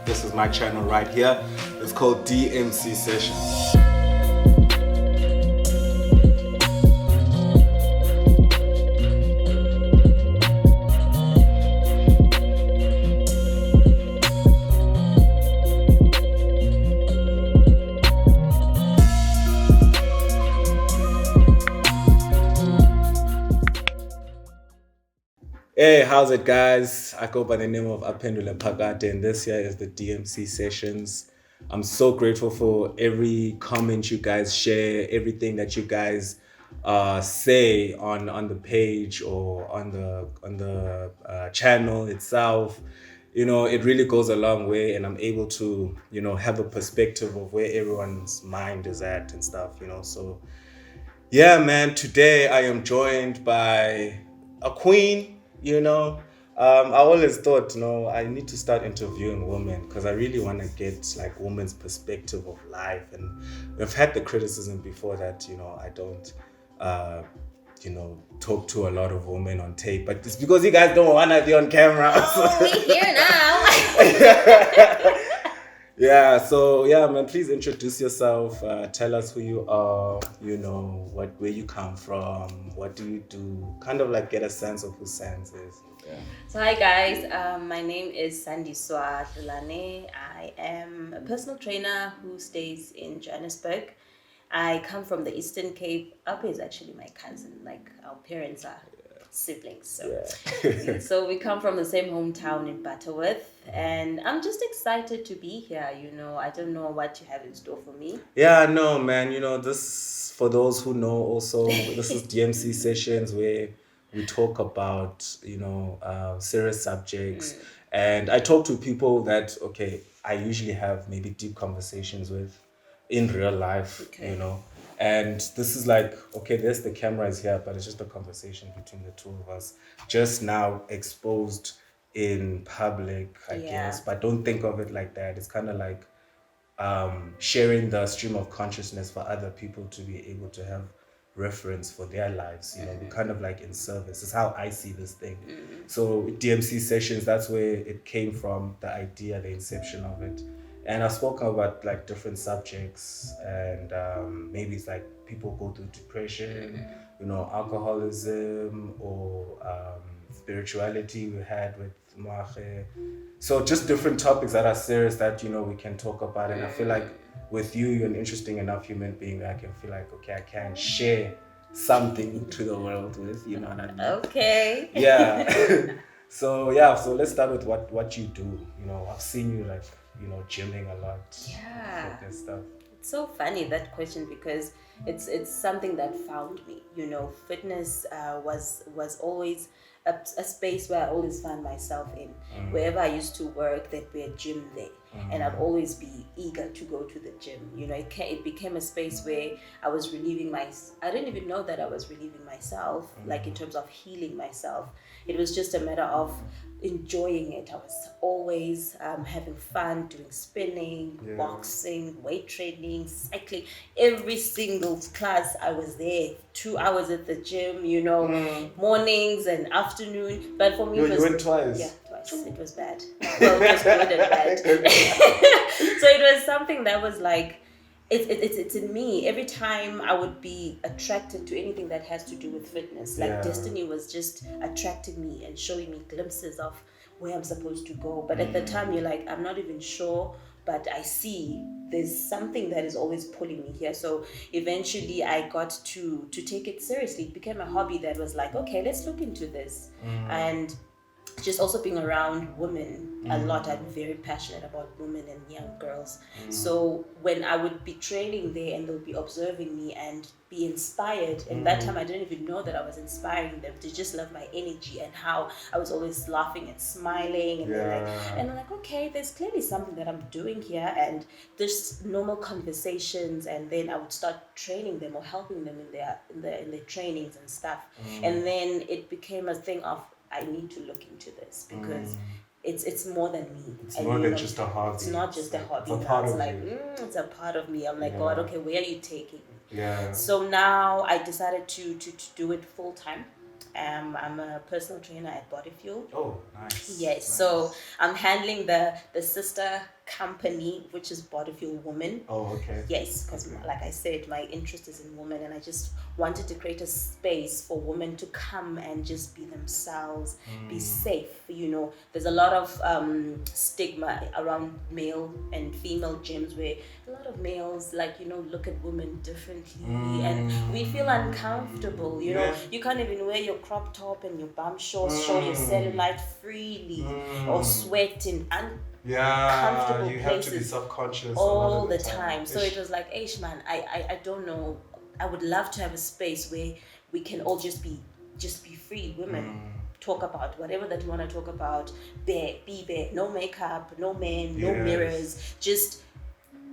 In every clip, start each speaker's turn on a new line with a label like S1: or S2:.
S1: This is my channel right here. It's called DMC Sessions. Hey, how's it, guys? I go by the name of Apendule Pagate, and this here is the DMC Sessions. I'm so grateful for every comment you guys share, everything that you guys say on the page or on the channel itself. You know, it really goes a long way, and I'm able to, have a perspective of where everyone's mind is at and stuff. So yeah, man. Today I am joined by a queen. I always thought, I need to start interviewing women because I really want to get like women's perspective of life. And we've had the criticism before that, I don't, talk to a lot of women on tape, but it's because you guys don't want to be on camera.
S2: Oh, we're here now.
S1: Yeah, man, please introduce yourself. Tell us who you are, where you come from, what do you do, kind of like get a sense of who Sans is. Yeah.
S2: So hi guys, my name is Sandiswa Dlulane. I am a personal trainer who stays in Johannesburg. I come from the Eastern Cape. Alpe is actually my cousin, like our parents are siblings. So we come from the same hometown in Butterworth, and I'm just excited to be here. I don't know what you have in store for me.
S1: Yeah, no, man. This, for those who know also, this is DMC Sessions where we talk about, serious subjects. And I talk to people that, I usually have maybe deep conversations with in real life, And this is like, there's the cameras here, but it's just a conversation between the two of us, just now exposed in public, I guess. But don't think of it like that. It's kind of like sharing the stream of consciousness for other people to be able to have reference for their lives. We're kind of like in service. It's how I see this thing. So DMC Sessions, that's where it came from, the idea, the inception of it. And I've spoken about like different subjects, and maybe it's like people go through depression, alcoholism, or spirituality we had with Mahe. So just different topics that are serious that, we can talk about. And I feel like with you, you're an interesting enough human being that I can feel like, I can share something to the world with, you know what I mean?
S2: Okay.
S1: Yeah. So let's start with what you do. I've seen you like, gymming a lot.
S2: Yeah.
S1: Fitness stuff.
S2: It's so funny, that question, because it's something that found me. Fitness was always a space where I always found myself in. Wherever I used to work, there'd be a gym there, and I'd always be eager to go to the gym. It became a space where I was relieving I didn't even know that I was relieving myself, like in terms of healing myself. It was just a matter of enjoying it. I was always having fun, doing spinning, boxing, weight training, cycling. Every single class I was there. 2 hours at the gym, mornings and afternoon. But for me,
S1: you went twice.
S2: Yeah, twice. It was bad. Well, it was good and bad. So it was something that was like, it's in me. Every time I would be attracted to anything that has to do with fitness, like destiny was just attracting me and showing me glimpses of where I'm supposed to go. But at the time, you're like, I'm not even sure, but I see there's something that is always pulling me here. So eventually I got to take it seriously. It became a hobby that was like, okay, let's look into this. And just also being around women a lot. I'm very passionate about women and young girls. So when I would be training there and they'll be observing me and be inspired, and that time I didn't even know that I was inspiring them to just love my energy and how I was always laughing and smiling, and and I'm like, okay, there's clearly something that I'm doing here. And there's normal conversations, and then I would start training them or helping them in their trainings and stuff. And then it became a thing of, I need to look into this because it's more than me.
S1: It's more than just a hobby.
S2: It's not just a hobby.
S1: It's a part of
S2: like,
S1: you.
S2: It's a part of me. I'm like, God, okay, where are you taking me?
S1: Yeah.
S2: So now I decided to do it full time. I'm a personal trainer at Bodifuel.
S1: Oh, nice.
S2: Yes, nice. So I'm handling the sister company, which is Bodifuel Women.
S1: Oh, okay.
S2: Yes, because like I said, my interest is in women, and I just wanted to create a space for women to come and just be themselves, be safe. There's a lot of stigma around male and female gyms where a lot of males look at women differently, and we feel uncomfortable. You can't even wear your crop top and your bum shorts, show your cellulite freely, or sweat in comfortable
S1: you
S2: places
S1: have to be self-conscious
S2: all the time. So it was like, Ish, man, I don't know. I would love to have a space where we can all just be free women. Talk about whatever that you want to talk about. Be bare. No makeup, no men, no mirrors. Just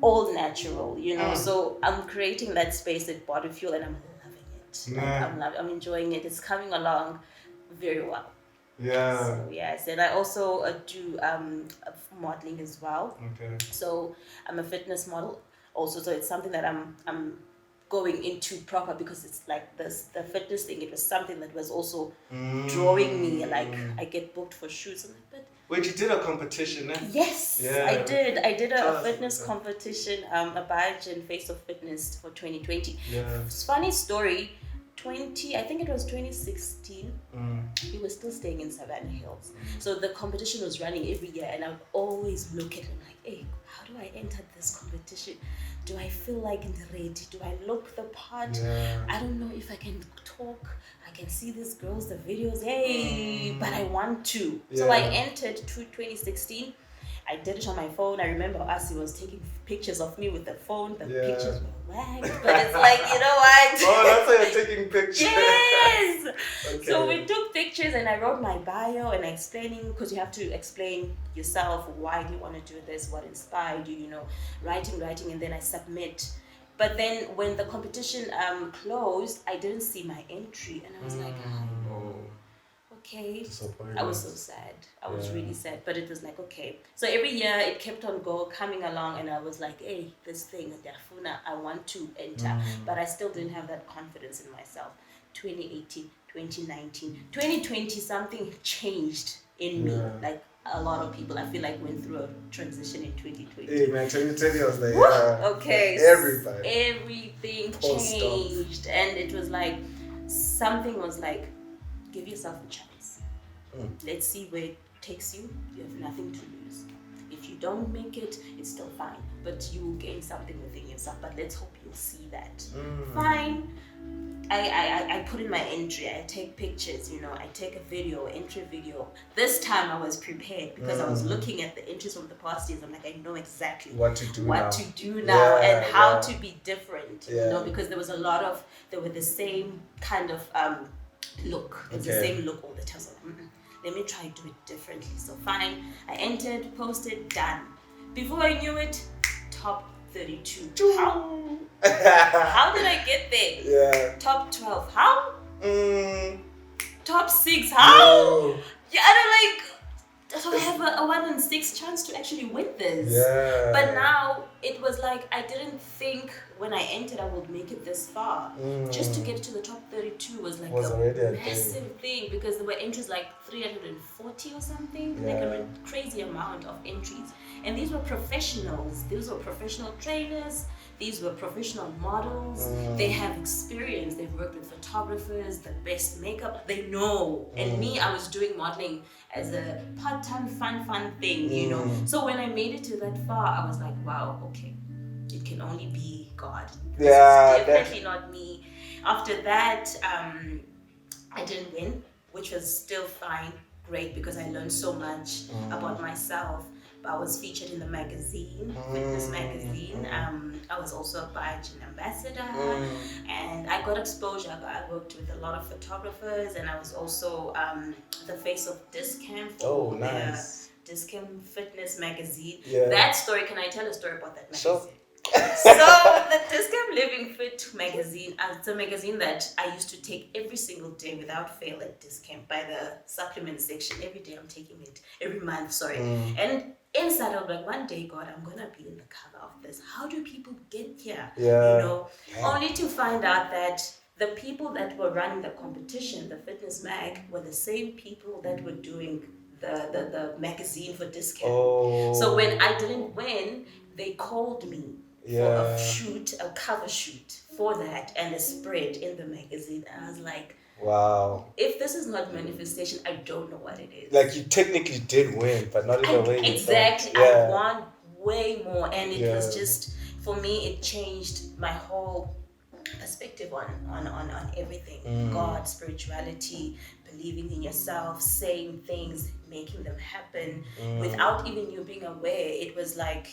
S2: all natural, So I'm creating that space at Bodifuel, and I'm loving it. I'm enjoying it. It's coming along very well.
S1: Yeah.
S2: So yes, and I also do modeling as well.
S1: Okay.
S2: So I'm a fitness model also. So it's something that I'm going into proper, because it's like the fitness thing. It was something that was also drawing me. Like I get booked for shoots. But
S1: wait, you did a competition, eh?
S2: yes, yeah. I did a fitness competition, a Biogen Face of Fitness for 2020.
S1: Yeah.
S2: Funny story. I think it was 2016. We were still staying in Savannah Hills, so the competition was running every year, and I would always look at it like, hey, how do I enter this competition? Do I feel like ready? Do I look the part? I don't know if I can talk. I can see these girls, the videos, but I want to. So I entered to 2016. I did it on my phone. I remember Asi was taking pictures of me with the phone. The pictures were wagged, but it's like, you know what?
S1: Oh, that's why you're taking pictures.
S2: Yes!
S1: Okay.
S2: So we took pictures, and I wrote my bio and explaining, because you have to explain yourself, why do you want to do this, what inspired you, writing, and then I submit. But then when the competition closed, I didn't see my entry, and I was like, oh. Okay. I was so sad. I was really sad, but it was like, okay. So every year it kept on coming along, and I was like, hey, this thing, I want to enter, but I still didn't have that confidence in myself. 2018, 2019, 2020, something changed in me. Like a lot of people, I feel like, went through a transition in 2020.
S1: Hey man, 2020 was like,
S2: okay,
S1: everybody.
S2: Everything changed, and it was like, something was like, give yourself a chance. Let's see where it takes you. You have nothing to lose. If you don't make it, it's still fine, but you will gain something within yourself. But let's hope you'll see that. Fine. I put in my entry. I take pictures, I take a video, entry video. This time I was prepared, because I was looking at the entries from the past years. I'm like, I know exactly what to do now and how to be different, because there was they were the same kind of look. It's the same look all the time. So let me try to do it differently. So fine, I entered, posted, done. Before I knew it, top 32. How did I get there?
S1: Yeah.
S2: Top 12. How? Top 6. How? Yeah, I don't so I have a 1 in 6 chance to actually win this.
S1: Yeah.
S2: But now it was like, I didn't think when I entered I would make it this far. Just to get to the top 32 was like a massive thing, because there were entries like 340 or something, like a crazy amount of entries. And these were professionals. These were professional trainers. These were professional models. They have experience. They've worked with photographers, the best makeup. They know. And me, I was doing modeling as a part-time fun thing, So when I made it to that far, I was like, wow, okay, it can only be God. It's definitely not me. After that, I didn't win, which was still fine, great, because I learned so much about myself. I was featured in the magazine, fitness magazine. I was also a Biogen ambassador, and I got exposure. I worked with a lot of photographers, and I was also the face of Discam for the Discam Fitness magazine. That story, can I tell a story about that magazine?
S1: Sure.
S2: So the Discam Living Fit magazine, it's a magazine that I used to take every single day without fail at Discam, by the supplement section. Every day I'm taking it, every month, and inside I was like, one day, God, I'm gonna be in the cover of this. How do people get here? Only to find out that the people that were running the competition, the fitness mag, were the same people that were doing the magazine for discount.
S1: Oh.
S2: So when I didn't win, they called me for a shoot, a cover shoot for that, and a spread in the magazine. And I was like,
S1: wow.
S2: If this is not manifestation, I don't know what it is.
S1: Like you technically did win, but not in the way you
S2: exactly.
S1: thought. Yeah.
S2: I won way more, and it was just, for me, it changed my whole perspective on everything. God, spirituality, believing in yourself, saying things, making them happen without even you being aware. It was like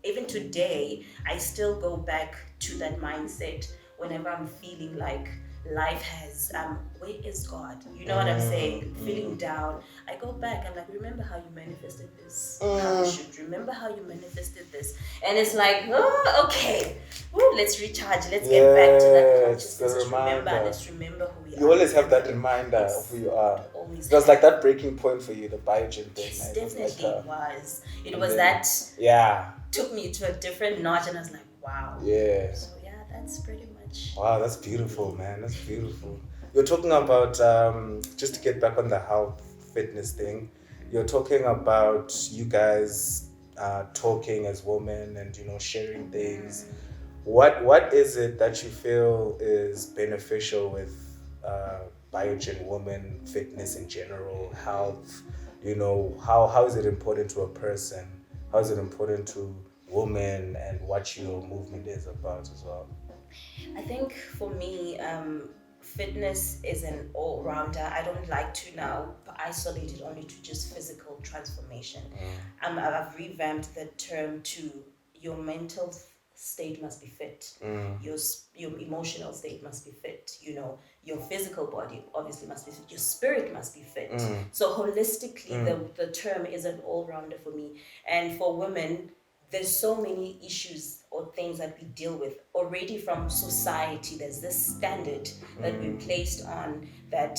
S2: even today I still go back to that mindset whenever I'm feeling like life has where is God, you know what I'm saying, feeling down. I go back, I'm like, remember how you manifested this, how you should remember how you manifested this. And it's like, oh, okay, woo, let's recharge, let's get back to that consciousness. Let's remember who we are.
S1: You always have that reminder of who you are. It was like that breaking point for you, the Biogen thing.
S2: Yes, definitely
S1: it
S2: was. It was that.
S1: Yeah.
S2: Took me to a different notch, and I was like, wow.
S1: Yeah.
S2: So yeah, that's pretty much.
S1: Wow, that's beautiful, man. That's beautiful. You're talking about just to get back on the health fitness thing. You're talking about you guys talking as women and sharing things. What is it that you feel is beneficial with Biogen women fitness in general, health? How is it important to a person? How is it important to women, and what your movement is about as well?
S2: I think for me, fitness is an all-rounder. I don't like to now isolate it only to just physical transformation. I've revamped the term to your mental state must be fit. Your emotional state must be fit. Your physical body obviously must be fit. Your spirit must be fit. So holistically, the term is an all-rounder for me. And for women, there's so many issues or things that we deal with already from society. There's this standard that we placed on that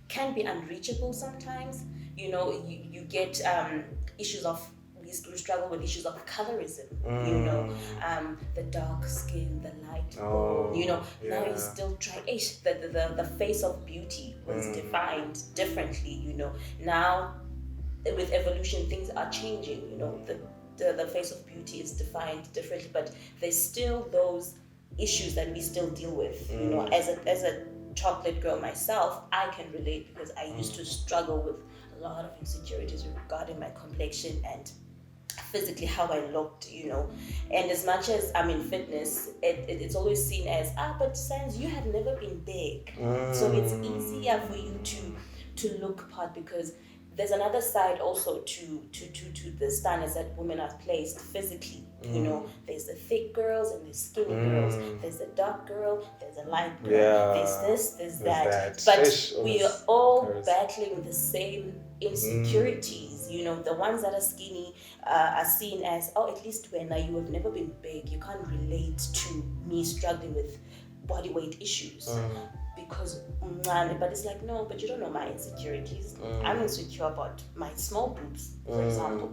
S2: can be unreachable sometimes. You get issues of, we struggle with issues of colorism, the dark skin, the light bone, now you still try, the face of beauty was defined differently, now with evolution things are changing, the face of beauty is defined differently, but there's still those issues that we still deal with. As a chocolate girl myself, I can relate because I used to struggle with a lot of insecurities regarding my complexion and physically how I looked, and as much as I'm in fitness, it's always seen as but Sans, you have never been big, so it's easier for you to look part, because there's another side also to the standards that women are placed physically. There's the thick girls and there's skinny girls. There's the dark girl, there's a light girl. There's this, there's that. But we are all battling the same insecurities. The ones that are skinny are seen as, at least when you have never been big, you can't relate to me struggling with body weight issues. Because, but it's like, no, but you don't know my insecurities. I'm insecure about my small boobs, for example.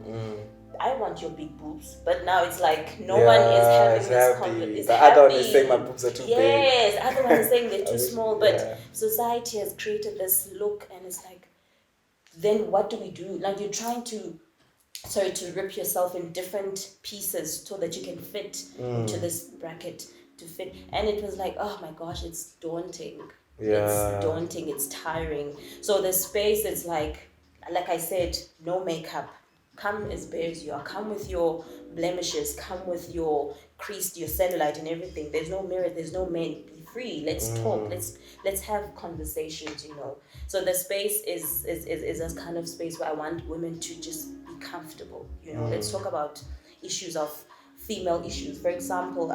S2: I want your big boobs, but now it's like no one is having this conflict.
S1: The other one is saying my boobs are too big.
S2: Yes, the other one is saying they're too small, but society has created this look, and it's like, then what do we do? Like, you're trying to rip yourself in different pieces so that you can fit into this bracket to fit. And it was like, oh my gosh, it's daunting. It's daunting, it's tiring. So the space is like I said, no makeup. Come as bare as you are. Come with your blemishes. Come with your creased, your cellulite and everything. There's no mirror, there's no men. Be free. Let's talk. Let's have conversations, So the space is a kind of space where I want women to just be comfortable. Let's talk about issues of female issues. For example,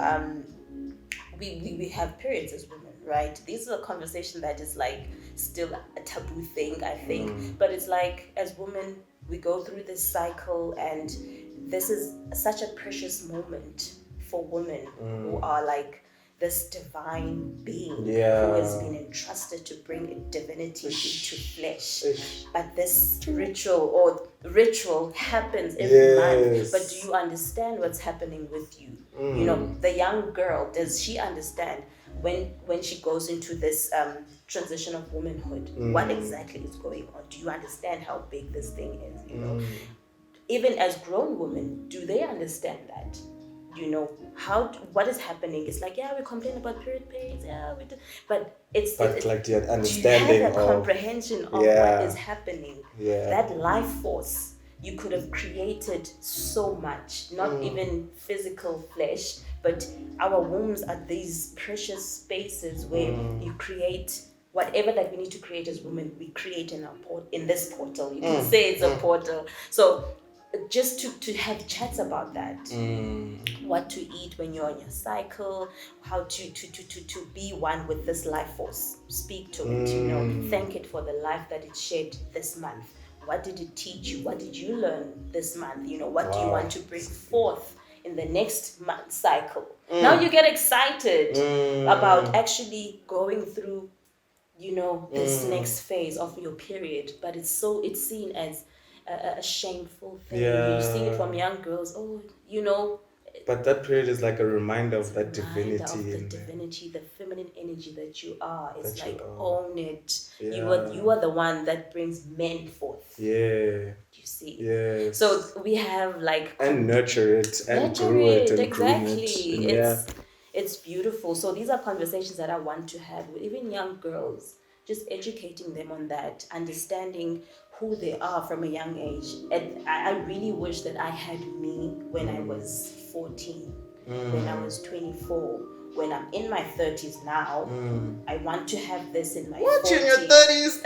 S2: we have periods as women, right? This is a conversation that is like still a taboo thing, I think. But it's like, as women, we go through this cycle, and this is such a precious moment for women who are like this divine being who has been entrusted to bring a divinity into flesh. But this ritual happens every month. But do you understand what's happening with you? The young girl, does she understand when she goes into this transition of womanhood. What exactly is going on? Do you understand how big this thing is? You know, even as grown women, do they understand that? You know, what is happening? It's like, yeah, we complain about period pains, yeah, but
S1: But like the
S2: do you
S1: understanding
S2: have a
S1: of
S2: comprehension of what is happening? That life force, you could have created so much, not even physical flesh, but our wombs are these precious spaces where you create whatever that we need to create as women. We create in this portal. You can say it's a portal. So just to have chats about that, what to eat when you're on your cycle, how to be one with this life force, speak to it, you know, thank it for the life that it shed this month. What did it teach you? What did you learn this month? You know, what do you want to bring forth in the next month cycle? Now you get excited about actually going through, you know, this next phase of your period, but it's seen as a shameful thing. You see it from young girls. Oh, you know.
S1: But that period is like a reminder of that divinity.
S2: Of the divinity, the feminine energy that you are. It's like, own it.
S1: Yeah.
S2: You are the one that brings men forth.
S1: Yeah.
S2: You see.
S1: Yes.
S2: So we have like
S1: and nurture it and grow it and
S2: exactly.
S1: groom it.
S2: It's beautiful. So these are conversations that I want to have with even young girls, just educating them on that, understanding who they are from a young age. And I really wish that I had me when I was 14, when I was 24, when I'm in my 30s now. I want to have this in my 40s.
S1: In your 30s?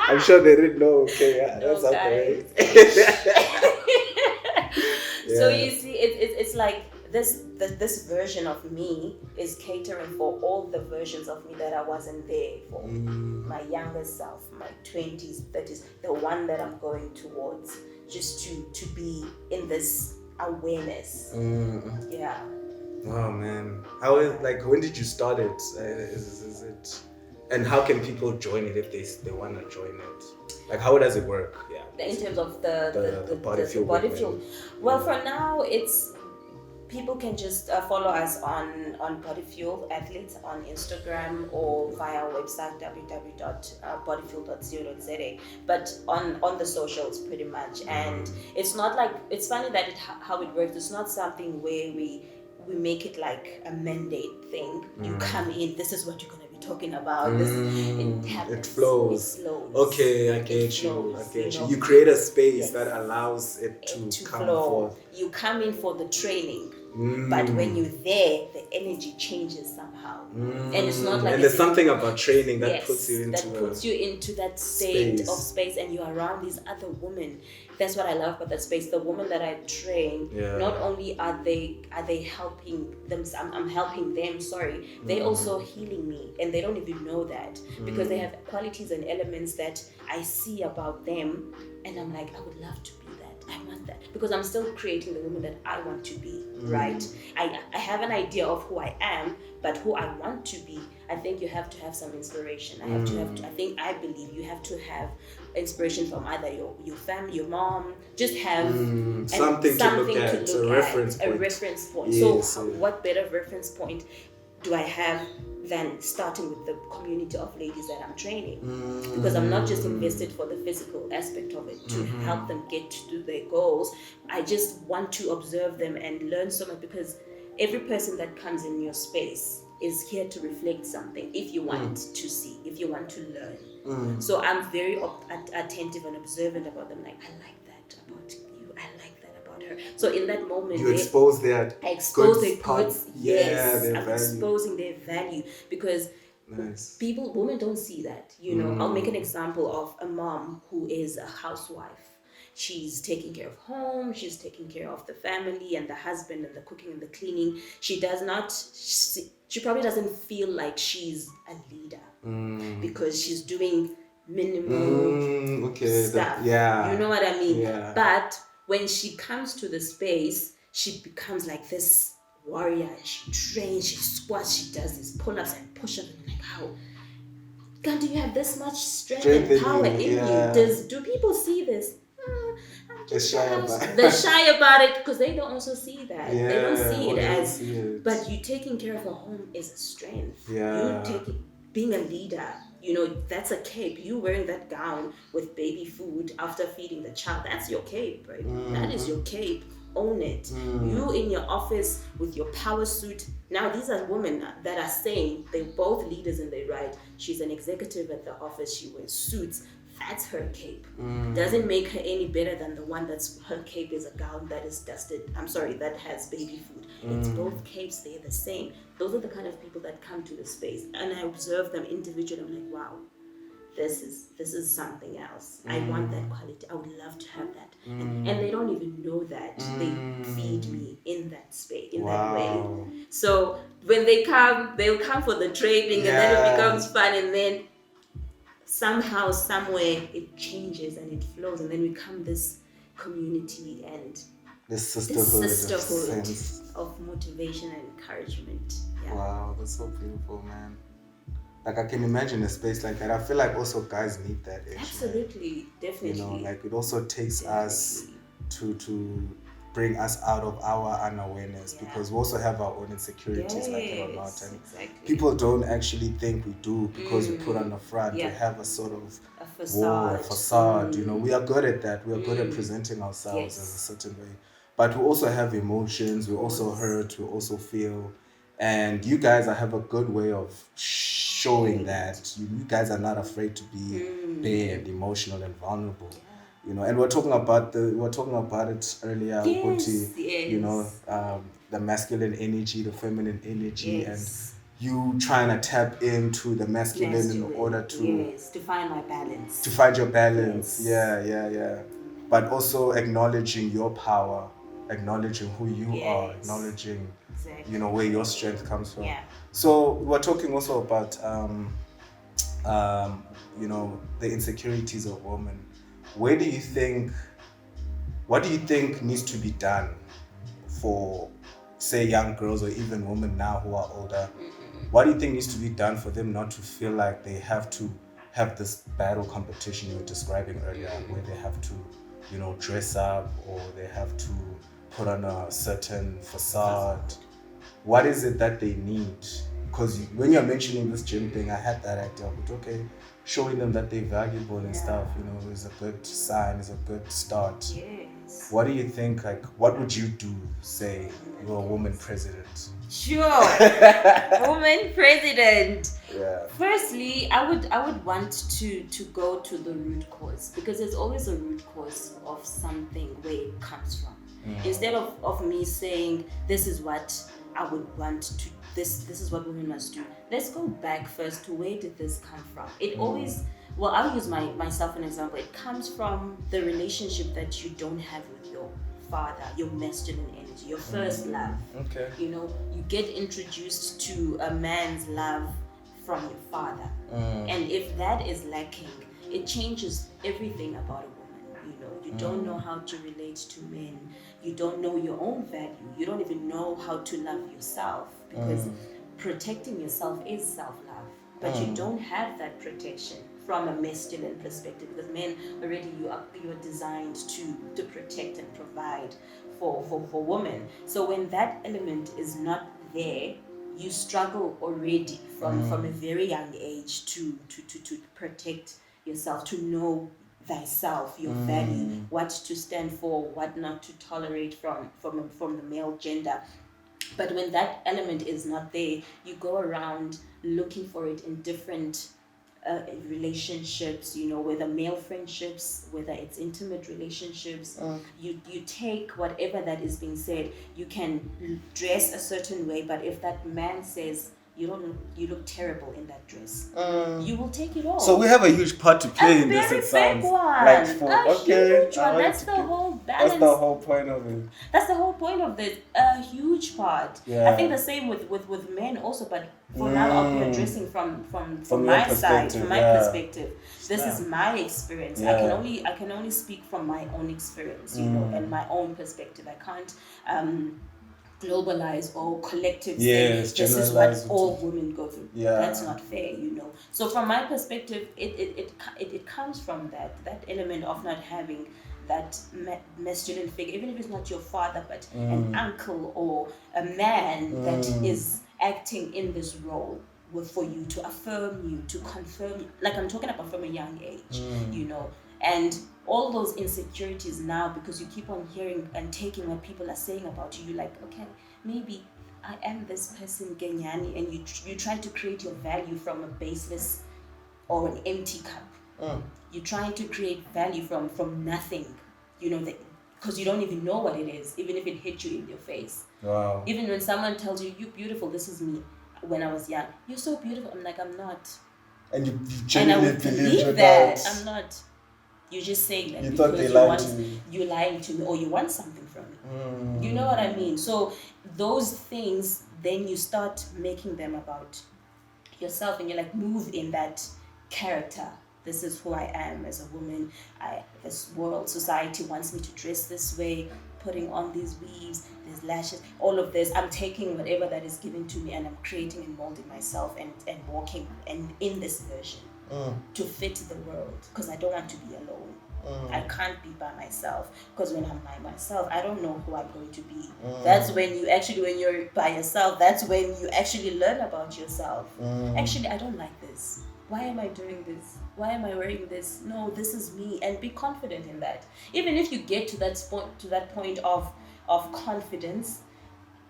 S1: I'm sure they didn't know. Okay, yeah,
S2: no,
S1: that's okay.
S2: So you see, it's like this version of me is catering for all the versions of me that I wasn't there for. My younger self, my 20s, 30s, the one that I'm going towards, just to be in this awareness. Yeah.
S1: Oh man, how is, like, when did you start it? Is it, and how can people join it if they want to join it? Like, how does it work? Yeah.
S2: In terms of the
S1: Bodifuel.
S2: Well, for now, it's people can just follow us on Bodifuel Athletes on Instagram or via our website www.bodifuel.co.za. But on the socials, pretty much. And it's not like, it's funny that how it works. It's not something where we make it like a mandate thing. You come in, this is what you're gonna be talking about. It happens.
S1: It flows. Okay, I get you. You create a space that allows it to come forth.
S2: You come in for the training, but when you're there, the energy changes somehow. And it's not like,
S1: and there's something about training that puts you
S2: into that state of space, and you're around these other women. That's what I love about that space. The women that I train, not only are they helping them, I'm helping them, they're also healing me, and they don't even know that, because they have qualities and elements that I see about them, and I'm like, I would love to be that. I want that, because I'm still creating the woman that I want to be, right? I have an idea of who I am, but who I want to be, I think you have to have some inspiration. I believe you have to have inspiration from either your family, your mom, just have
S1: something to look at, a reference point.
S2: Yes, so what better reference point do I have than starting with the community of ladies that I'm training? Because I'm not just invested for the physical aspect of it to help them get to their goals. I just want to observe them and learn so much, because every person that comes in your space is here to reflect something, if you want to see, if you want to learn. So I'm very attentive and observant about them. Like, I like that about you. I like that about her. So in that moment,
S1: you expose their
S2: parts. I'm exposing their value, because women don't see that. You know, I'll make an example of a mom who is a housewife. She's taking care of home, she's taking care of the family and the husband and the cooking and the cleaning. She probably doesn't feel like she's a leader because she's doing minimal stuff. You know what I mean? Yeah. But when she comes to the space, she becomes like this warrior. She trains, she squats, she does these pull-ups and push-ups. And I'm like, how? God, do you have this much strength and power in you? Do people see this? They're shy about it, because they don't also see that. They don't see it as, but you taking care of a home is a strength. You being a leader, that's a cape. You wearing that gown with baby food after feeding the child, that's your cape, right? That is your cape. Own it. You in your office with your power suit. Now these are women that are saying they're both leaders in their right. She's an executive at the office, she wears suits. That's her cape. Doesn't make her any better than the one that's her cape is a gown that is dusted. That has baby food. It's both capes, they're the same. Those are the kind of people that come to the space, and I observe them individually. I'm like, wow, this is something else. I want that quality. I would love to have that. And they don't even know that. They feed me in that space, in that way. So when they come, they'll come for the training, and then it becomes fun, and then somehow, somewhere, it changes and it flows, and then we become this community and
S1: this sisterhood
S2: of motivation and encouragement. Yeah.
S1: Wow, that's so beautiful, man. Like, I can imagine a space like that. I feel like also guys need that. Actually.
S2: Absolutely, definitely.
S1: Like, it also takes us to bring us out of our unawareness, because we also have our own insecurities, like it or not. And people don't actually think we do, because we put on the front. We have a sort of
S2: a facade.
S1: A facade. We are good at that. We are good at presenting ourselves as a certain way. But we also have emotions. We also hurt. We also feel. And you guys have a good way of showing that. You guys are not afraid to be bare and emotional and vulnerable. And we're talking about it earlier. The masculine energy, the feminine energy, and you trying to tap into the masculine in order to
S2: find my balance.
S1: To find your balance, yeah. But also acknowledging your power, acknowledging who you are, acknowledging where your strength comes from.
S2: Yeah.
S1: So we're talking also about the insecurities of women. What do you think needs to be done for, say, young girls or even women now who are older? What do you think needs to be done for them not to feel like they have to have this battle competition you were describing earlier, where they have to, dress up, or they have to put on a certain facade? What is it that they need? Because when you're mentioning this gym thing, I had that idea, but showing them that they're valuable and stuff, is a good sign, is a good start.
S2: Yes.
S1: What do you think, what would you do, say, you're a woman president?
S2: Sure. Woman president.
S1: Yeah.
S2: Firstly, I would want to go to the root cause, because there's always a root cause of something where it comes from. Instead of me saying, this is what I would want to, this is what women must do. Let's go back first to, where did this come from? It always, I'll use myself an example. It comes from the relationship that you don't have with your father, your masculine energy, your first love.
S1: Okay.
S2: You get introduced to a man's love from your father. And if that is lacking, it changes everything about a woman. You don't know how to relate to men. You don't know your own value. You don't even know how to love yourself, because protecting yourself is self-love. But you don't have that protection from a masculine perspective, because men already, you are designed to protect and provide for women. So when that element is not there, you struggle already from a very young age to protect yourself, to know thyself, your value, what to stand for, what not to tolerate from the male gender. But when that element is not there, you go around looking for it in different relationships, whether male friendships, whether it's intimate relationships. You take whatever that is being said. You can dress a certain way, but if that man says, you look terrible in that dress, you will take it off.
S1: So we have a huge part to play in this, it sounds.
S2: Huge one. That's the whole balance.
S1: That's the whole point of it.
S2: That's the whole point of this. A huge part.
S1: Yeah.
S2: I think the same with men also, but for now I'll be addressing from my side, from my perspective. This is my experience.
S1: Yeah.
S2: I can only speak from my own experience, and my own perspective. I can't globalize or collectively say this is what all women go through. That's not fair, So from my perspective, it comes from that element of not having that masculine figure, even if it's not your father, but an uncle or a man that is acting in this role. for you, to affirm you, to confirm, like I'm talking about from a young age, you know, and all those insecurities now, because you keep on hearing and taking what people are saying about you, you're like, okay, maybe I am this person, Genyani, and you try to create your value from a baseless or an empty cup. You're trying to create value from nothing, you know, because you don't even know what it is, even if it hit you in your face.
S1: Wow.
S2: Even when someone tells you, you're beautiful, this is me. When I was young, you're so beautiful. I'm like, I'm not.
S1: And you genuinely believe
S2: that. I'm not. You're just saying that
S1: you
S2: because
S1: thought they lied to you.
S2: You're lying to me, or you want something from me. You know what I mean? So those things, then you start making them about yourself, and you're like, move in that character. This is who I am as a woman. This world, society wants me to dress this way, putting on these weaves, these lashes, all of this. I'm taking whatever that is given to me, and I'm creating and molding myself and walking and in this version to fit the world, because I don't want to be alone. I can't be by myself, because when I'm by myself, I don't know who I'm going to be. That's when you actually, when you're by yourself, that's when you actually learn about yourself. Actually, I don't like this. Why am I doing this? Why am I wearing this? No, this is me, and be confident in that. Even if you get to that point of confidence,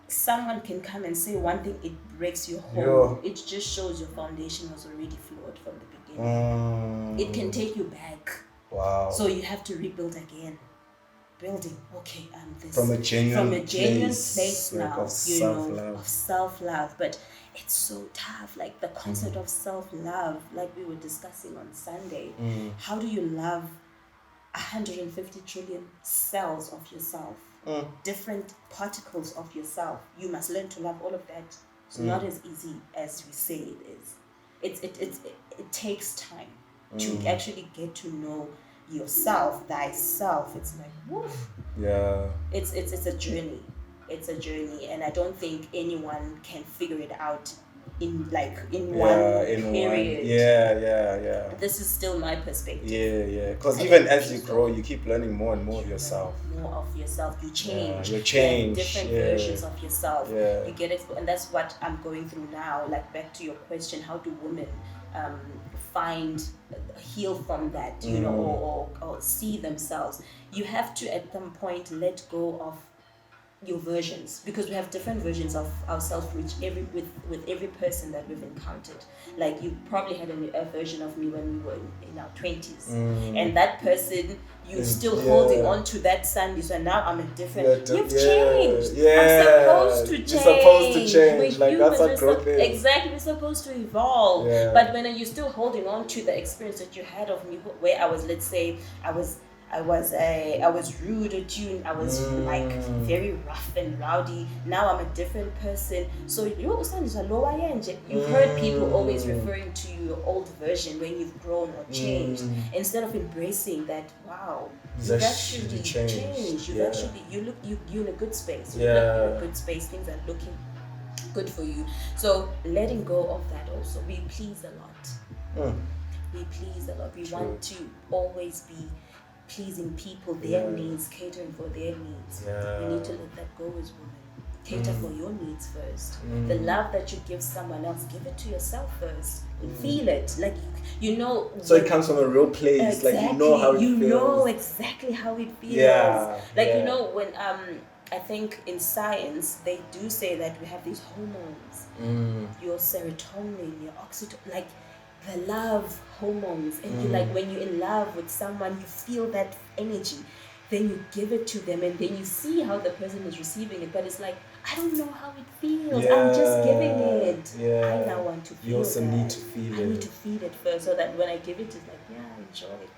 S2: someone can come and say one thing, it breaks your whole. It just shows your foundation was already flawed from the beginning. It can take you back.
S1: Wow.
S2: So you have to rebuild again. Building, okay, this
S1: from a genuine
S2: place now,
S1: of self-love.
S2: Of self-love. But it's so tough, like the concept of self-love, like we were discussing on Sunday. How do you love 150 trillion cells of yourself, different particles of yourself? You must learn to love all of that. It's not as easy as we say it is. It takes time to actually get to know yourself, thyself. It's like, woof.
S1: Yeah.
S2: It's a journey. It's a journey, and I don't think anyone can figure it out in one period.
S1: Yeah.
S2: This is still my perspective.
S1: Yeah. Because even as you grow, you keep learning more and more of yourself.
S2: More of yourself. You change.
S1: You change.
S2: Different versions of yourself.
S1: Yeah.
S2: You get it, and that's what I'm going through now. Like, back to your question, how do women heal from that, you know, or see themselves? You have to at some point let go of your versions, because we have different versions of ourselves with every person that we've encountered. Like, you probably had a version of me when we were in our 20s, and that person, you're still holding on to that Sandiswa, and now I'm a different. You've changed. I'm supposed to change.
S1: You're supposed to change.
S2: We're
S1: like, that's what
S2: humans,
S1: growth is.
S2: Exactly, we're supposed to evolve. But when you're still holding on to the experience that you had of me, where I was, let's say, I was rude or tuned. I was like very rough and rowdy. Now I'm a different person. So you've heard people always referring to your old version when you've grown or changed, instead of embracing that. Wow, you've actually changed. You're in a good space. You're in a good space. Things are looking good for you. So letting go of that also. We please a lot. We please a lot. We want to always be pleasing people, their needs, catering for their needs. You need to let that go as women. Cater for your needs first. The love that you give someone else, give it to yourself first. Feel it, like you know.
S1: So it comes from a real place,
S2: exactly,
S1: like you know how it feels.
S2: You know exactly how it feels. You know, when I think in science they do say that we have these hormones, your serotonin, your oxytocin, like the love hormones, and you like when you're in love with someone, you feel that energy, then you give it to them, and then you see how the person is receiving it, but it's like, I don't know how it feels. I'm just giving it. I now want to feel it.
S1: You also need to feel it.
S2: I need to feel it first, so that when I give it, it's like, enjoy it.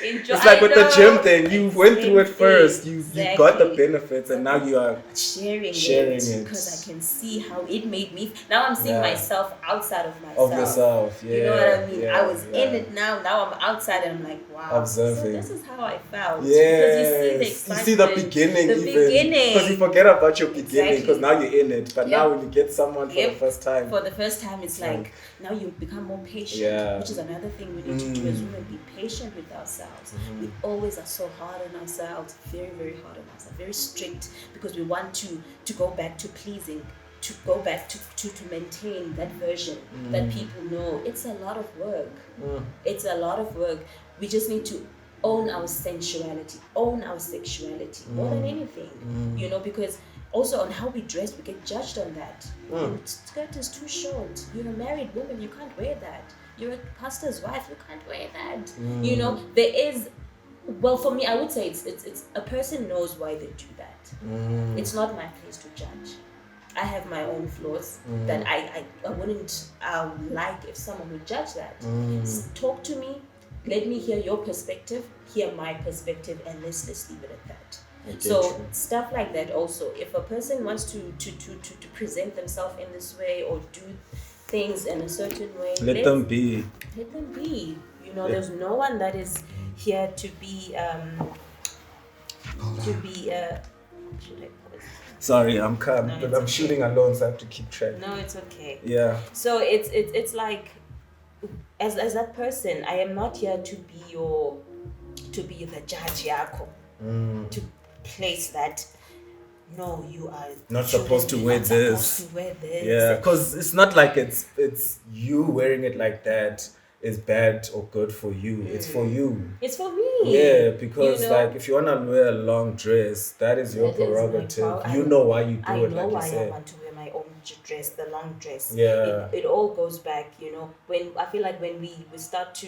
S1: It's like with the gym thing, you went through it first, you got the benefits, and now you are sharing it
S2: because I can see how it made me. Now I'm seeing myself outside of myself.
S1: Of yourself,
S2: you know what I mean? I was in it now I'm outside, and I'm like, wow,
S1: observing.
S2: So this is how I felt.
S1: Yes,
S2: because
S1: you see the beginning, because you forget about your beginning, because now you're in it. But now when you get someone for the first time, it's
S2: like now you become more patient, which is another thing we need to do as women. Be patient with ourselves. We always are so hard on ourselves, very, very hard on ourselves, very strict, because we want to go back to pleasing, to go back to maintain that version that people know, it's a lot of work. It's a lot of work. We just need to own our sensuality, own our sexuality more than anything, you know, because also on how we dress, we get judged on that. Your skirt is too short. You're a married woman, you can't wear that. You're a pastor's wife, you can't wear that. You know, there is, well, for me, I would say it's a person knows why they do that. It's not my place to judge. I have my own flaws that I wouldn't like if someone would judge that. Talk to me, let me hear your perspective, hear my perspective, and let's leave it at that. So stuff like that also. If a person wants to present themselves in this way or do things in a certain way,
S1: let them be.
S2: Let them be. You know, there's no one that is here to be should I pause?
S1: Sorry, I'm calm, but I'm shooting alone, so I have to keep track.
S2: No, it's okay.
S1: Yeah.
S2: So it's like, as that person, I am not here to be the judge yako. To place that, no, you are
S1: not supposed to wear this.
S2: Supposed to wear this.
S1: Yeah, because it's not like it's you wearing it like that is bad or good for you. It's for you.
S2: It's for me.
S1: Yeah, because
S2: you know,
S1: like if you wanna wear a long dress, that is your prerogative. You know why you do
S2: I
S1: it.
S2: know
S1: like
S2: why
S1: you said.
S2: I want to wear my own dress, the long dress.
S1: Yeah.
S2: It all goes back, you know. When I feel like when we start to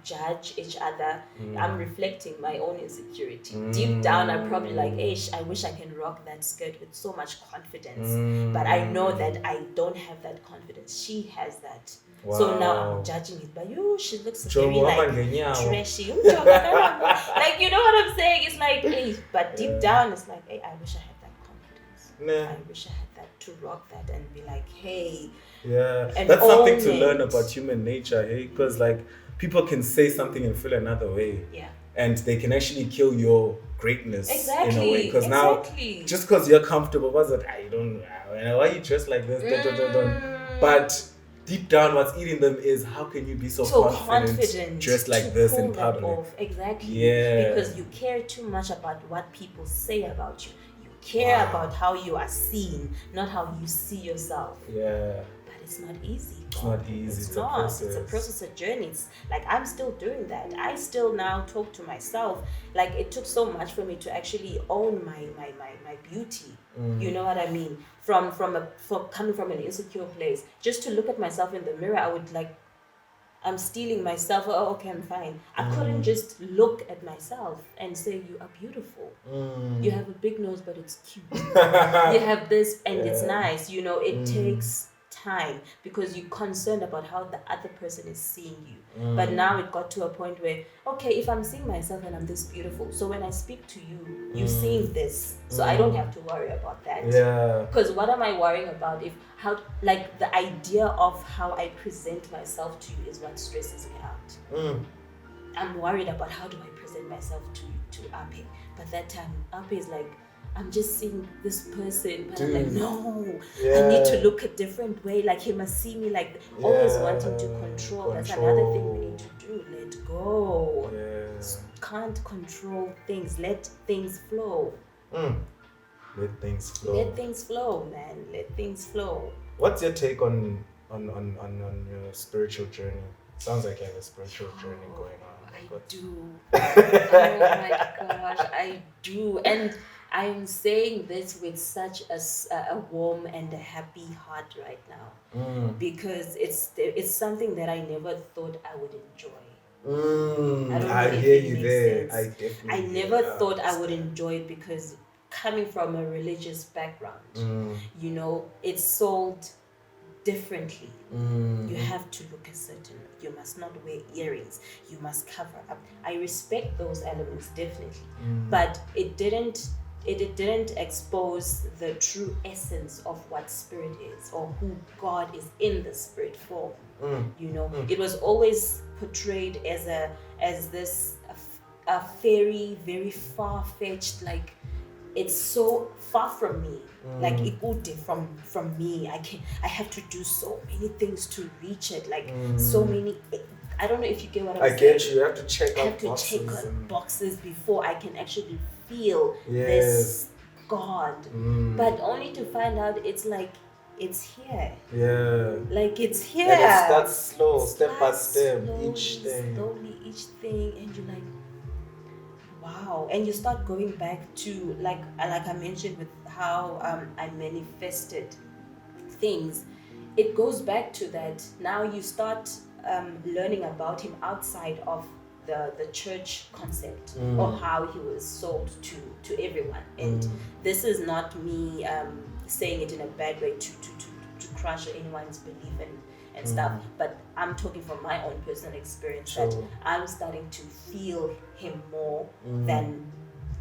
S2: judge each other, I'm reflecting my own insecurity. Deep down, I'm probably like, I wish I can rock that skirt with so much confidence. But I know that I don't have that confidence. She has that.
S1: Wow.
S2: So now I'm judging it by you. She looks very like trashy. Like, you know what I'm saying? It's like, but deep down, it's like, I wish I had that confidence. I wish I had that to rock that and be like, hey.
S1: Yeah, that's something to learn about human nature, hey? Because like people can say something and feel another way.
S2: Yeah.
S1: And they can actually kill your greatness in a way. Because now, just because you're comfortable, what's that? Why you dressed like this? But deep down, what's eating them is how can you be so confident dressed like this in public?
S2: Exactly.
S1: Yeah.
S2: Because you care too much about what people say about you. You care about how you are seen, not how you see yourself.
S1: Yeah.
S2: But it's not easy.
S1: It's not easy. It's a process.
S2: It's a process, a journey. It's like I'm still doing that. I still now talk to myself. Like it took so much for me to actually own my beauty. You know what I mean? From coming from an insecure place, just to look at myself in the mirror, I would like, I'm stealing myself. Oh, okay, I'm fine. I couldn't just look at myself and say you are beautiful. You have a big nose, but it's cute. You have this, and it's nice. You know, it takes time because you're concerned about how the other person is seeing you. But now it got to a point where, okay, if I'm seeing myself and I'm this beautiful, so when I speak to you, you're seeing this, so I don't have to worry about that.
S1: Yeah.
S2: Because what am I worrying about if how, like, the idea of how I present myself to you is what stresses me out. I'm worried about how do I present myself to Ape, but that time Ape is like, I'm just seeing this person, but I'm like, no, I need to look a different way. Like he must see me like always wanting to control. That's another thing we need to do. Let go. Can't control things. Let things flow.
S1: Let things flow.
S2: Let things flow, man. Let things flow.
S1: What's your take on your spiritual journey? Sounds like you have a spiritual journey going on.
S2: I do. Oh my gosh, I do. And I'm saying this with such a warm and a happy heart right now, because it's something that I never thought I would enjoy.
S1: I hear you there.
S2: I never thought I would enjoy it because coming from a religious background, you know, it's sold differently. You have to look a certain way. You must not wear earrings. You must cover up. I respect those elements definitely, but it didn't expose the true essence of what spirit is or who God is in the spirit form. You know, it was always portrayed as this a very, very far-fetched, like it's so far from me, like ikude from me. I have to do so many things to reach it, like so many. I don't know if you get what I'm saying.
S1: I get you. You have to check
S2: boxes before I can actually feel this God, but only to find out it's like it's here.
S1: Yeah.
S2: Like it's here.
S1: And it starts slow,
S2: It
S1: step by
S2: starts
S1: step,
S2: slowly,
S1: each thing.
S2: slowly, each thing, and you're like, wow. And you start going back to like I mentioned with how I manifested things. It goes back to that. Now you start learning about him outside of the church concept or how he was sold to everyone. And this is not me saying it in a bad way to crush anyone's belief and stuff, but I'm talking from my own personal experience that I'm starting to feel him more than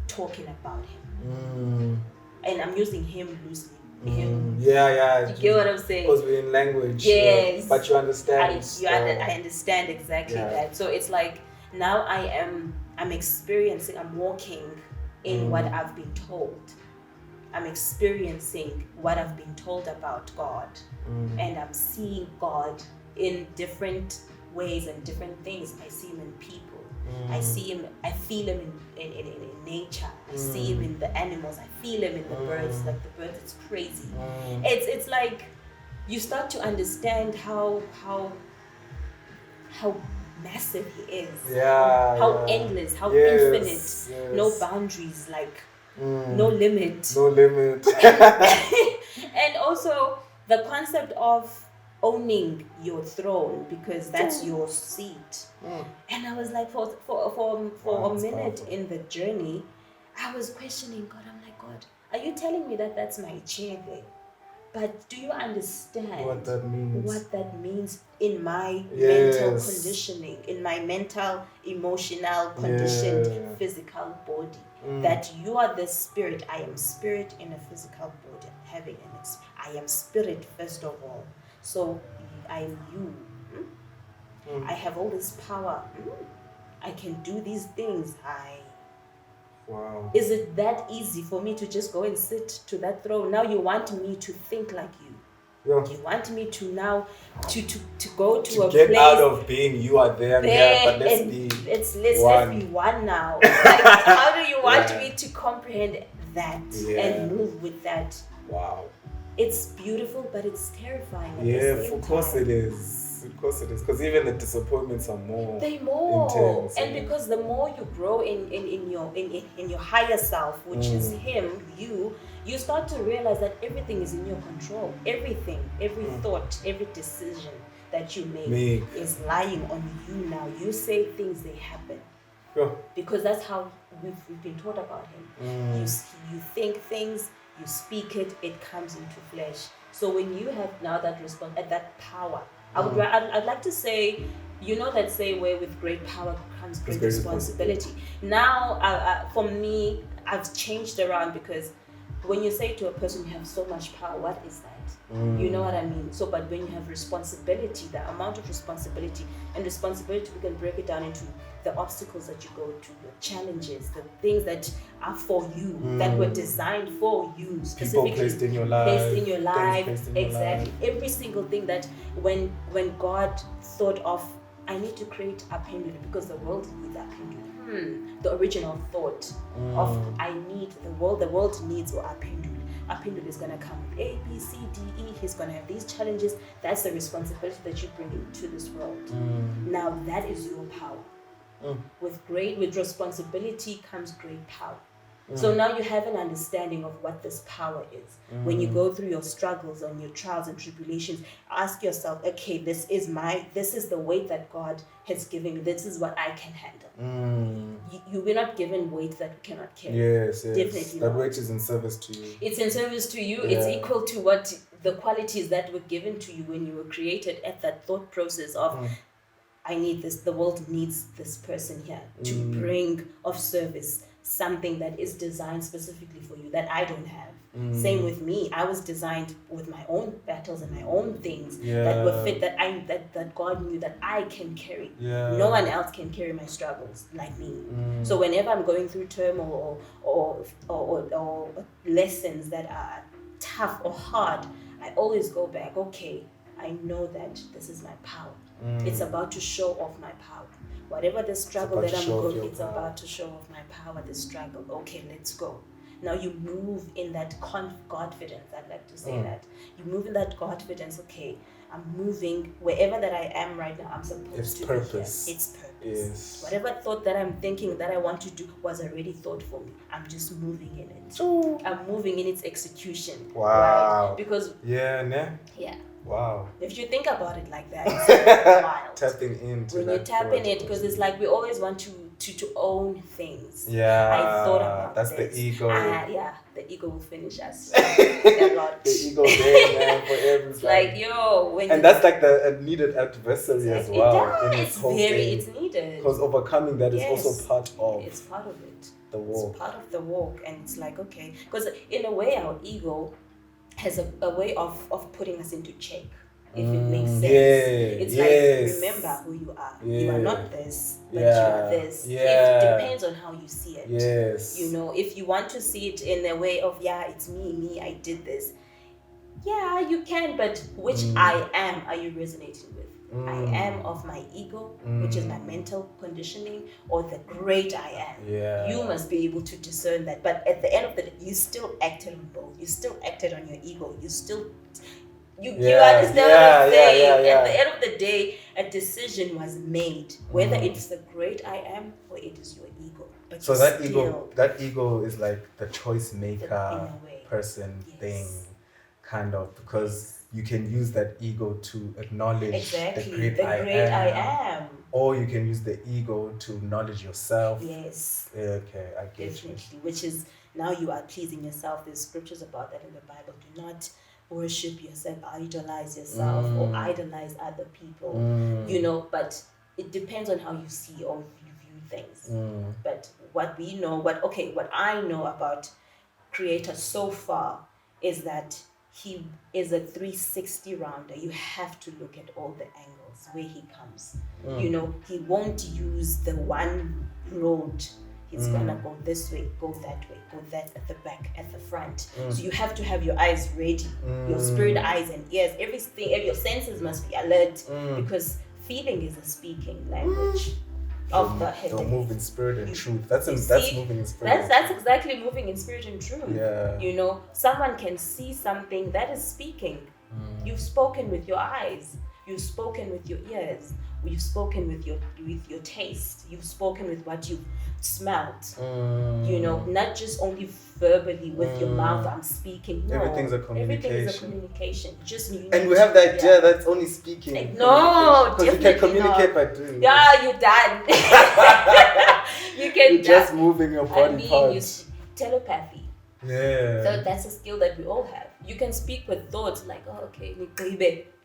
S2: talking about him. And I'm using him loosely.
S1: Yeah.
S2: You get what I'm saying?
S1: Because we're in language.
S2: Yes.
S1: But you understand.
S2: I understand exactly that. So it's like now I'm experiencing, I'm walking in what I've been told. I'm experiencing what I've been told about God. And I'm seeing God in different ways and different things. I see him in people. I see him, I feel him in nature. I see him in the animals. I feel him in the birds. Like the birds, it's crazy. It's like you start to understand how massive he is. How endless, how infinite, no boundaries, like no limit.
S1: No limit.
S2: And also the concept of owning your throne, because that's your seat. And I was like, for a minute in the journey, I was questioning God. I'm like, God, are you telling me that that's my chair there? But do you understand
S1: what that means
S2: in my mental conditioning, in my mental, emotional, conditioned, physical body? That you are the spirit. I am spirit in a physical body, I am spirit first of all. So I am you. I have all this power. I can do these things.
S1: Wow.
S2: Is it that easy for me to just go and sit to that throne? Now you want me to think like you.
S1: Yeah.
S2: You want me to now to go to a
S1: get
S2: place
S1: out of being you are there, but let's
S2: be one now. Like, how do you want me to comprehend that and move with that?
S1: Wow.
S2: It's beautiful, but it's terrifying at the same time.
S1: Of course it is. Because even the disappointments are more intense.
S2: And because the more you grow in your higher self, which is him, you start to realize that everything is in your control. Everything, every thought, every decision that you make is lying on you now. You say things, they happen. Because that's how we've been taught about him. You think things, you speak it, it comes into flesh. So when you have now that that power, I'd like to say, that say where with great power comes great responsibility. Now, for me, I've changed around, because when you say to a person you have so much power, what is that? You know what I mean? So, but when you have responsibility, the amount of responsibility, we can break it down into the obstacles that you go to, the challenges, the things that are for you, that were designed for you, specifically.
S1: People placed in your life.
S2: Exactly. Every single thing that when God thought of, I need to create a pendulum because the world needs a pendulum. The original thought of the world needs a pendulum. A pendulum is going to come with A, B, C, D, E. He's going to have these challenges. That's the responsibility that you bring into this world. Now that is your power. With responsibility comes great power. So now you have an understanding of what this power is. When you go through your struggles and your trials and tribulations, ask yourself, okay, this is the weight that God has given me. This is what I can handle. You were not given weight that we cannot carry.
S1: Yes.
S2: Definitely
S1: that
S2: not.
S1: weight is in service to you.
S2: It's in service to you. It's equal to what the qualities that were given to you when you were created, at that thought process of, I need this, the world needs this person here to bring of service something that is designed specifically for you that I don't have. Same with me. I was designed with my own battles and my own things that were fit, that God knew that I can carry. No one else can carry my struggles like me. So whenever I'm going through turmoil or lessons that are tough or hard, I always go back, okay, I know that this is my power. It's about to show off my power. Whatever the struggle that I'm going, it's about to show off my power, the struggle. Okay, let's go. Now you move in that confidence. I'd like to say that you move in that confidence. Okay, I'm moving wherever that I am right now. I'm supposed to
S1: purpose.
S2: be here. It's purpose.
S1: Yes.
S2: Whatever thought that I'm thinking that I want to do was already thought for me. I'm just moving in it.
S1: Ooh.
S2: I'm moving in its execution.
S1: Wow.
S2: Right? Because
S1: yeah. Wow.
S2: If you think about it like that, it's wild.
S1: Tapping into
S2: when you tap in it, because it's like we always want to own things.
S1: Yeah.
S2: I thought about
S1: that's
S2: this.
S1: the ego.
S2: The ego will finish us a lot.
S1: The ego game, man, for everybody.
S2: It's like
S1: and that's like the needed adversary as well.
S2: It's needed.
S1: Because overcoming that is also part of.
S2: It's part of it.
S1: The walk.
S2: It's part of the walk, and it's like okay, because in a way our ego has a way of putting us into check, if it makes sense. It's like, remember who you are. You are not this, but you are this. It depends on how you see it.
S1: Yes.
S2: If you want to see it in a way of, it's me, I did this. Yeah, you can, but which I am are you resonating with? I am of my ego, which is my mental conditioning, or the great I am.
S1: Yeah.
S2: You must be able to discern that. But at the end of the day, you still acted on both. You still acted on your ego. You still, you understand what I'm saying? At the end of the day, a decision was made, whether it's the great I am or it is your ego. But
S1: so that ego is like the choice maker thing, kind of, because you can use that ego to acknowledge the great I am. Or you can use the ego to acknowledge yourself.
S2: Yes.
S1: Okay, I get
S2: Definitely. Which is, now you are pleasing yourself. There's scriptures about that in the Bible. Do not worship yourself, idolize yourself, or idolize other people. But it depends on how you see or you view things. But what I know about Creator so far is that he is a 360 rounder. You have to look at all the angles where he comes. He won't use the one road. He's gonna go this way, go that way, go that at the back, at the front. So you have to have your eyes ready, your spirit eyes and ears, everything, your senses must be alert, because feeling is a speaking language. Of the head.
S1: Don't move in spirit and truth. That's moving in spirit.
S2: That's exactly moving in spirit and truth.
S1: Yeah.
S2: Someone can see something that is speaking. You've spoken with your eyes. You've spoken with your ears. You've spoken with your taste. You've spoken with what you've smelled. Not just only verbally with your mouth. I'm speaking. No,
S1: everything's a communication.
S2: Everything is a communication.
S1: And we have the idea that's only speaking.
S2: No,
S1: because you can communicate by doing.
S2: Yeah, you're done. You're
S1: just moving your body parts.
S2: Telepathy.
S1: Yeah.
S2: So that's a skill that we all have. You can speak with thoughts like,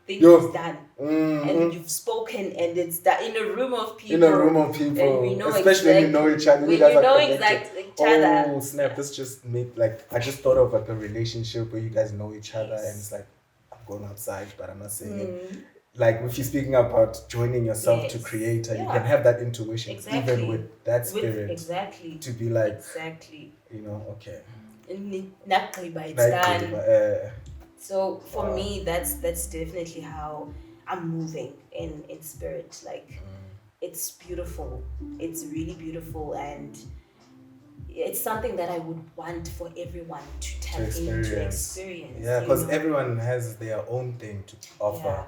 S2: things is done. And you've spoken and it's done in a room of people. And we know
S1: especially when you know each other.
S2: When you know exactly each other.
S1: Oh snap, this just made I just thought of like a relationship where you guys know each other and it's like, I'm going outside but I'm not saying it. Like if you're speaking about joining yourself to Creator, you can have that intuition even with that spirit. To be like, okay.
S2: It's done. So for me, that's definitely how I'm moving in spirit. Like, it's beautiful. It's really beautiful, and it's something that I would want for everyone to tap into experience.
S1: Yeah, because everyone has their own thing to offer.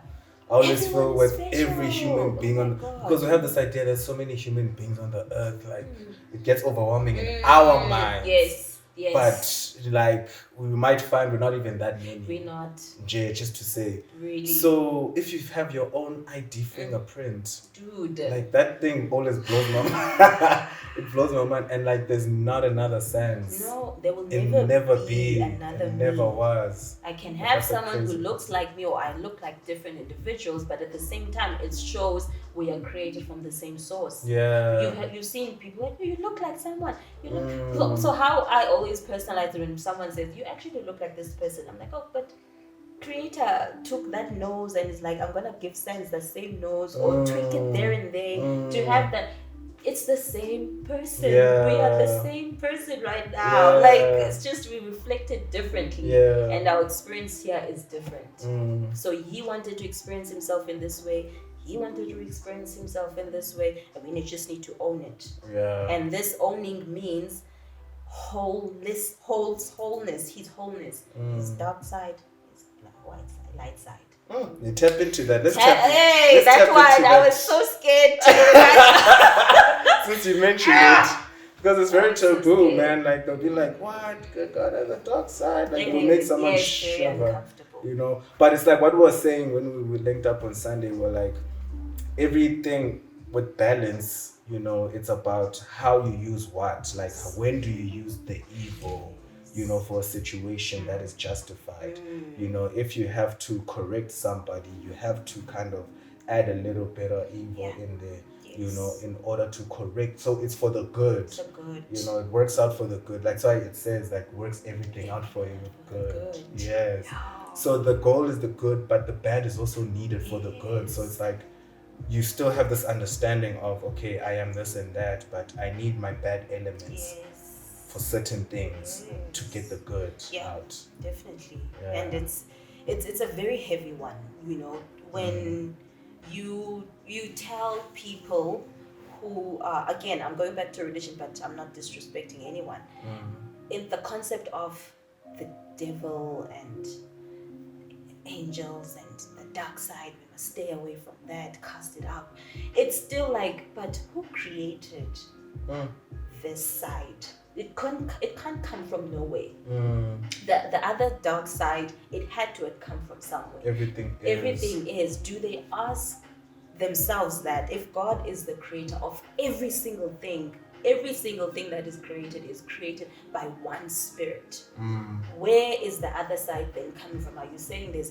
S1: I always feel with every human being because we have this idea there's so many human beings on the earth, like it gets overwhelming in our minds.
S2: Yes.
S1: But like we might find we're not even that many.
S2: We're not.
S1: Just to say.
S2: Really.
S1: So if you have your own ID fingerprint,
S2: dude,
S1: like that thing always blows my mind. It blows my mind, and like there's not another sense.
S2: No, there will
S1: never be
S2: another.
S1: It never was.
S2: I can have someone who looks like me, or I look like different individuals, but at the same time, it shows we are created from the same source.
S1: Yeah.
S2: You've seen people like, you look like someone. You look. So how I always personalize it when someone says you actually look like this person. I'm like, oh, but Creator took that nose and is like, I'm gonna give Sans the same nose or tweak it there and there to have that. It's the same person. We are the same person right now. Like, it's just we reflect it differently. And our experience here is different. So he wanted to experience himself in this way. He wanted to experience himself in this way. I mean, you just need to own it. And this owning means wholeness, his wholeness. His dark side, his white side, light side.
S1: You tap into that. Let's
S2: Hey,
S1: let's
S2: that
S1: tap
S2: one,
S1: into
S2: I
S1: that.
S2: was so scared to
S1: Since you mentioned it, because it's very
S2: so
S1: taboo,
S2: scared.
S1: man. Like they'll be like, "What? Good God has a dark side." Like it'll
S2: Very
S1: make someone
S2: very
S1: shiver,
S2: uncomfortable.
S1: you know. But it's like what we were saying when we were linked up on Sunday. We're like, everything with balance, you know, it's about how you use what. Like when do you use the evil, you know, for a situation that is justified. You know, if you have to correct somebody, you have to kind of add a little bit of evil in there, you know, in order to correct. So it's for the good.
S2: So good.
S1: You know, it works out for the good. Like, so it says, like, works everything out for you good. Yes. So the goal is the good, but the bad is also needed for the good. So it's like, you still have this understanding of, okay, I am this and that, but I need my bad elements for certain things to get the good out.
S2: Definitely. And it's a very heavy one, you know, when you tell people who are, again, I'm going back to religion, but I'm not disrespecting anyone, in the concept of the devil and angels and the dark side, we must stay away from that, cast it out. It's still like, but who created this side? It can't come from nowhere. The other dark side, it had to have come from somewhere.
S1: Everything
S2: is. Do they ask themselves that if God is the creator of every single thing that is created by one spirit, where is the other side then coming from? Are you saying there's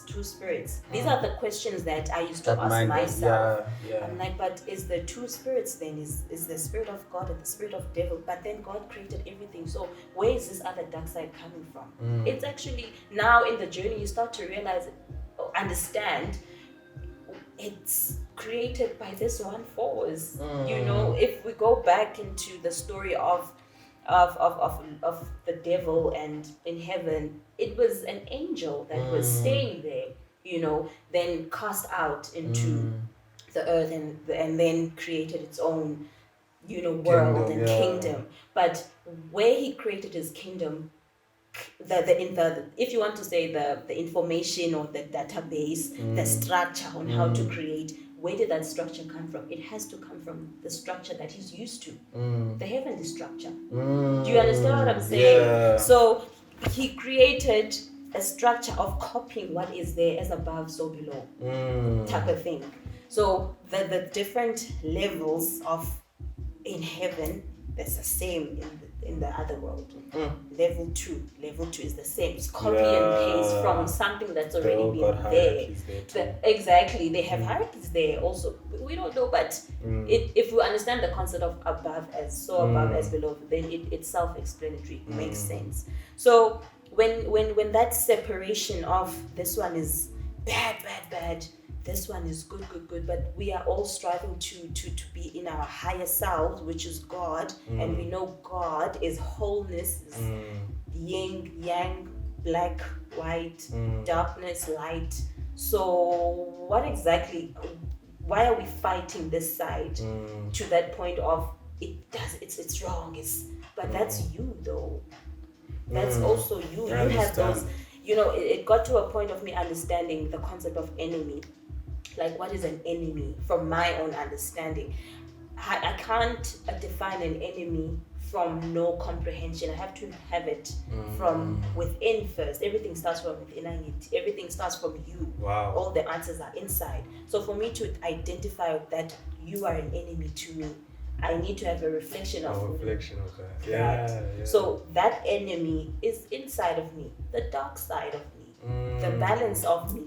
S2: two spirits? These are the questions that I used to ask myself. I'm like, but is the two spirits then, is the spirit of God and the spirit of devil, but then God created everything, so where is this other dark side coming from? It's actually, now in the journey you start to realize, understand, it's created by this one force. You know, if we go back into the story of the devil, and in heaven it was an angel that was staying there, you know, then cast out into the earth and then created its own, you know, world and kingdom. But where he created his kingdom, if you want to say the information or the database, the structure on how to create, where did that structure come from? It has to come from the structure that he's used to, the heavenly structure. Do you understand what I'm saying? So he created a structure of copying what is there, as above so below, type of thing. So the different levels of in heaven, that's the same in the other world. Level 2 is the same. It's copy and paste from something that's already been there. Exactly, they have hierarchies there also. We don't know, but if we understand the concept of above as below, then it's self-explanatory. It makes sense. So when that separation of this one is bad, this one is good, but we are all striving to be in our higher selves, which is God, and we know God is wholeness, is yin, yang, black, white, darkness, light. So why are we fighting this side to that point of it's wrong, but that's you though. That's also you. You have those, you know, it got to a point of me understanding the concept of enemy. Like, what is an enemy from my own understanding? I can't define an enemy from no comprehension. I have to have it from within first. Everything starts from within. Everything starts from you.
S1: Wow.
S2: All the answers are inside. So for me to identify that you are an enemy to me, I need to have a reflection of
S1: that. Yeah.
S2: So that enemy is inside of me, the dark side of me, the balance of me.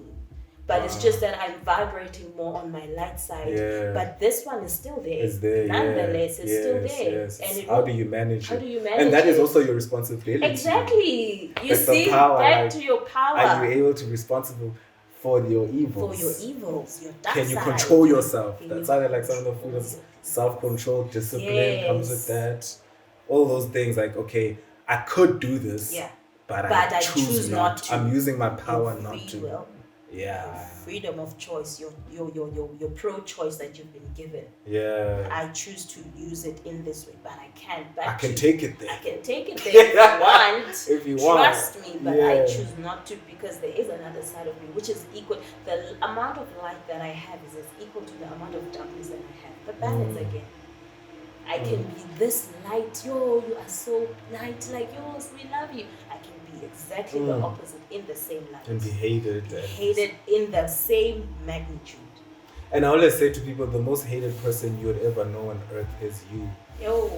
S2: But it's just that I'm vibrating more on my light side. Yeah. But this one is still there.
S1: It's there.
S2: Nonetheless, it's still there.
S1: Yes.
S2: And
S1: how do you manage it? And that is also your responsibility.
S2: Exactly. You
S1: like
S2: see, back to your power.
S1: Are you able to be responsible for your evils?
S2: For your evils, your dark
S1: Can you
S2: side.
S1: Control yourself? That's how like some of the food is self-control, discipline comes with that. All those things like, okay, I could do this, but I choose not to. I'm using my power not to. Yeah.
S2: Freedom of choice, your pro-choice that you've been given.
S1: Yeah.
S2: I choose to use it in this way, but I can't.
S1: I can take it there.
S2: I can take it there if you want.
S1: If you
S2: Trust
S1: want.
S2: me, but I choose not to, because there is another side of me which is equal. The amount of light that I have is as equal to the amount of darkness that I have. The balance again. I can be this light, yo, you are so light, like, yo, we love you. I can be exactly the opposite in the same light.
S1: And be hated.
S2: Hated in the same magnitude.
S1: And I always say to people, the most hated person you would ever know on earth is you.
S2: Yo.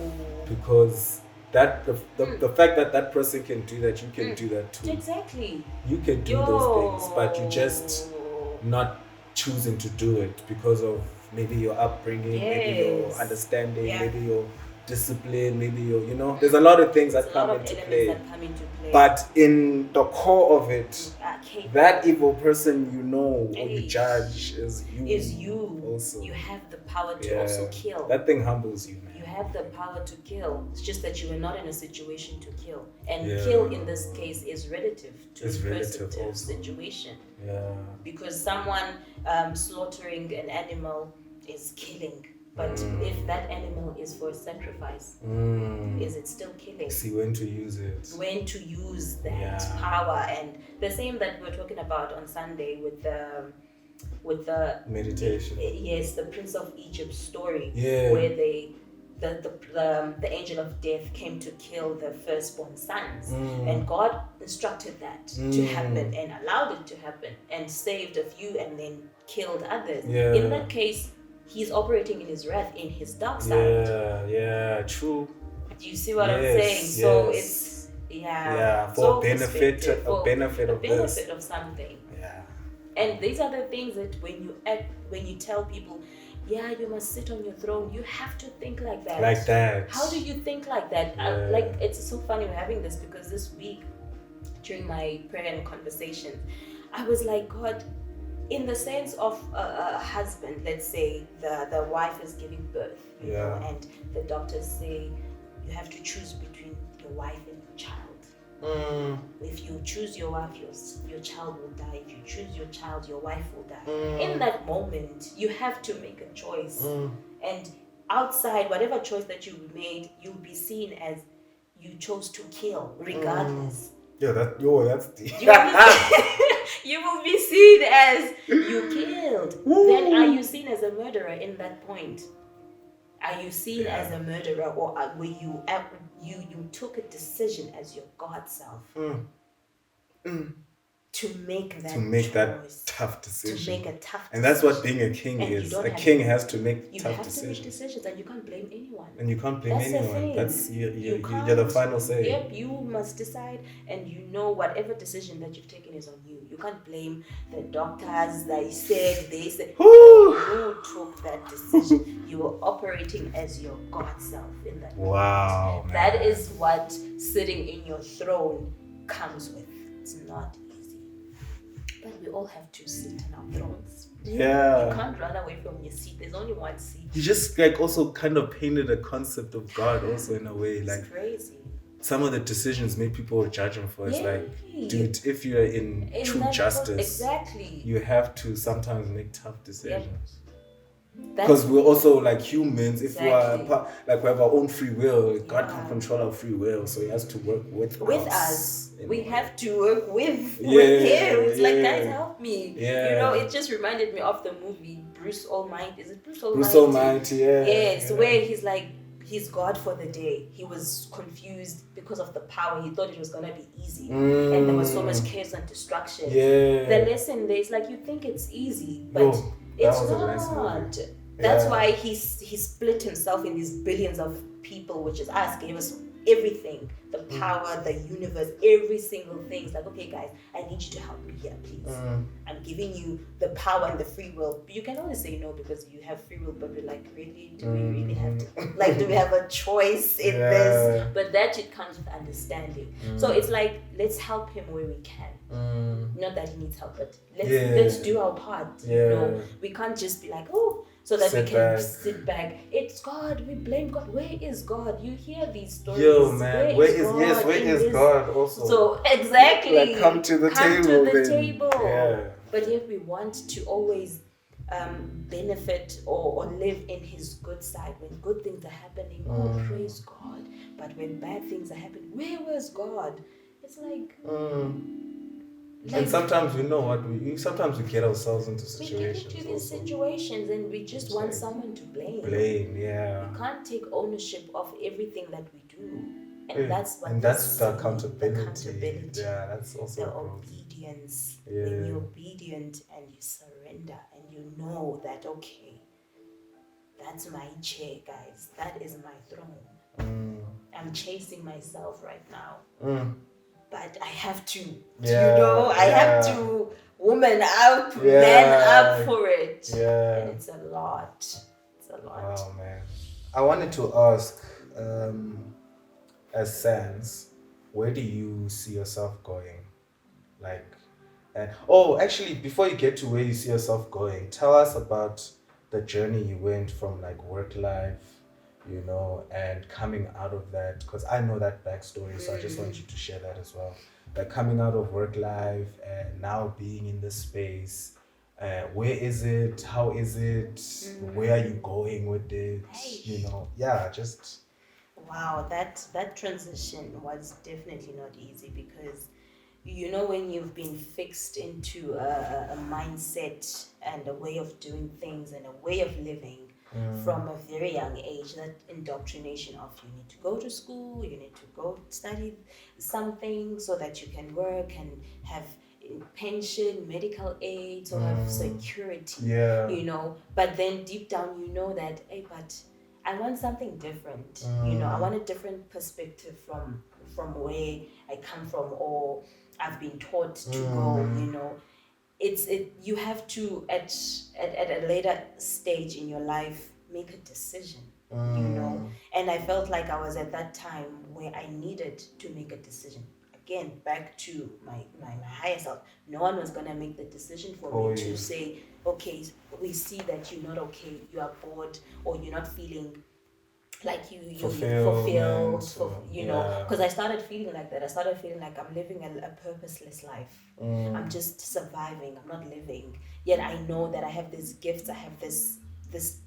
S1: Because the fact that that person can do that, you can do that too.
S2: Exactly.
S1: You can do those things, but you just not choosing to do it because of maybe your upbringing, maybe your understanding, maybe your discipline, maybe your, there's a lot of things that come into play. But in the core of it, that evil person or you judge is you. Also.
S2: You have the power to also kill.
S1: That thing humbles you, man.
S2: You have the power to kill. It's just that you are not in a situation to kill. And kill in this case is relative to a positive situation.
S1: Yeah.
S2: Because someone slaughtering an animal is killing. But if that animal is for sacrifice, is it still killing?
S1: See when to use it.
S2: When to use that power. And the same that we're talking about on Sunday with the
S1: meditation.
S2: The Prince of Egypt story,
S1: where
S2: the angel of death came to kill the firstborn sons, and God instructed that to happen and allowed it to happen and saved a few and then killed others. In that case, he's operating in his wrath, in his dark side.
S1: Yeah, true.
S2: Do you see what I'm saying? So it's
S1: for benefit
S2: of something.
S1: Yeah.
S2: And these are the things that when you tell people, you must sit on your throne, you have to think like that.
S1: Like that.
S2: How do you think like that? It's so funny we're having this, because this week during my prayer and conversation, I was like, God, in the sense of a husband, let's say the wife is giving birth, and the doctors say you have to choose between your wife and your child. If you choose your wife, your child will die. If you choose your child, your wife will die. In that moment, you have to make a choice. And outside, whatever choice that you made, you'll be seen as you chose to kill, regardless.
S1: That's deep.
S2: You will be seen as you killed. Then are you seen as a murderer in that point? Are you seen as a murderer, or were you took a decision as your God self to make that
S1: tough decision?
S2: To make a tough decision.
S1: And that's what being a king is. A king has to make
S2: tough decisions. You have to make decisions, and you can't blame anyone. That's
S1: you're the final say.
S2: Yep, you must decide, and whatever decision that you've taken is on you. You can't blame the doctors. They said. Who took that decision? You were operating as your God self in that moment.
S1: Wow, man.
S2: That is what sitting in your throne comes with. It's not easy. But we all have to sit in our thrones.
S1: Yeah.
S2: You can't run away from your seat. There's only one seat.
S1: You just also kind of painted a concept of God also in a way.
S2: It's crazy.
S1: Some of the decisions make people judge him for. It's dude, if you're in true justice, you have to sometimes make tough decisions. Because we're also like humans. If we are we have our own free will, God can't control our free will, so He has to work with us.
S2: We have to work with Him. It's like, guys, help me. It just reminded me of the movie Bruce Almighty. Is it Bruce Almighty?
S1: Bruce Almighty,
S2: Yes, where he's like, he's God for the day. He was confused because of the power. He thought it was gonna be easy, and there was so much chaos and destruction. The lesson there is like, you think it's easy, but it's not. That's why he split himself in these billions of people, which is us, gave us everything, the power, the universe, every single thing. It's like, okay, guys, I need you to help me here, please. I'm giving you the power and the free will. But you can always say no because you have free will, but we're like, really? Do we really have to? Do we have a choice in this? But that it comes with understanding. So it's like, let's help him where we can. Not that he needs help, but let's do our part. We can't just be like, so that we can sit back. It's God. We blame God. Where is God? You hear these stories.
S1: Yo, man. Where is God also?
S2: So exactly.
S1: Come to the table.
S2: Yeah. But yet we want to always benefit or live in his good side. When good things are happening, oh, praise God. But when bad things are happening, where was God? It's like,
S1: and sometimes we know sometimes we get ourselves into
S2: we get
S1: situations.
S2: into these situations and we just want someone to blame.
S1: Yeah.
S2: We can't take ownership of everything that we do. And
S1: Yeah.
S2: that's what
S1: that's the
S2: the accountability.
S1: Yeah, that's also
S2: The
S1: growth.
S2: obedience.
S1: Yeah.
S2: When you're obedient and you surrender and you know that, okay, that's my chair, guys. That is my throne. I'm chasing myself right now. But I have to, I have to woman up, man up for it.
S1: Yeah.
S2: And it's a lot. It's a lot.
S1: Wow, man. I wanted to ask, as Sans, where do you see yourself going? Like, and actually, before you get to where you see yourself going, tell us about the journey you went from like work life, and coming out of that, because I know that backstory, so I just want you to share that as well. Like coming out of work life and now being in this space. Where is it? How is it? Where are you going with it? Just.
S2: Wow, that transition was definitely not easy because when you've been fixed into a mindset and a way of doing things and a way of living from a very young age, that indoctrination of you need to go to school, you need to go study something so that you can work and have pension, medical aid, or have security. But then deep down that, hey, but I want something different. I want a different perspective from where I come from or I've been taught to go. You have to at a later stage in your life make a decision. And I felt like I was at that time where I needed to make a decision. Again, back to my higher self. No one was gonna make the decision for me to say, okay, we see that you're not okay, you are bored, or you're not feeling like you fulfilled, because I started feeling like that. I started feeling like I'm living a purposeless life. I'm just surviving, I'm not living. Yet I know that I have these gifts, I have this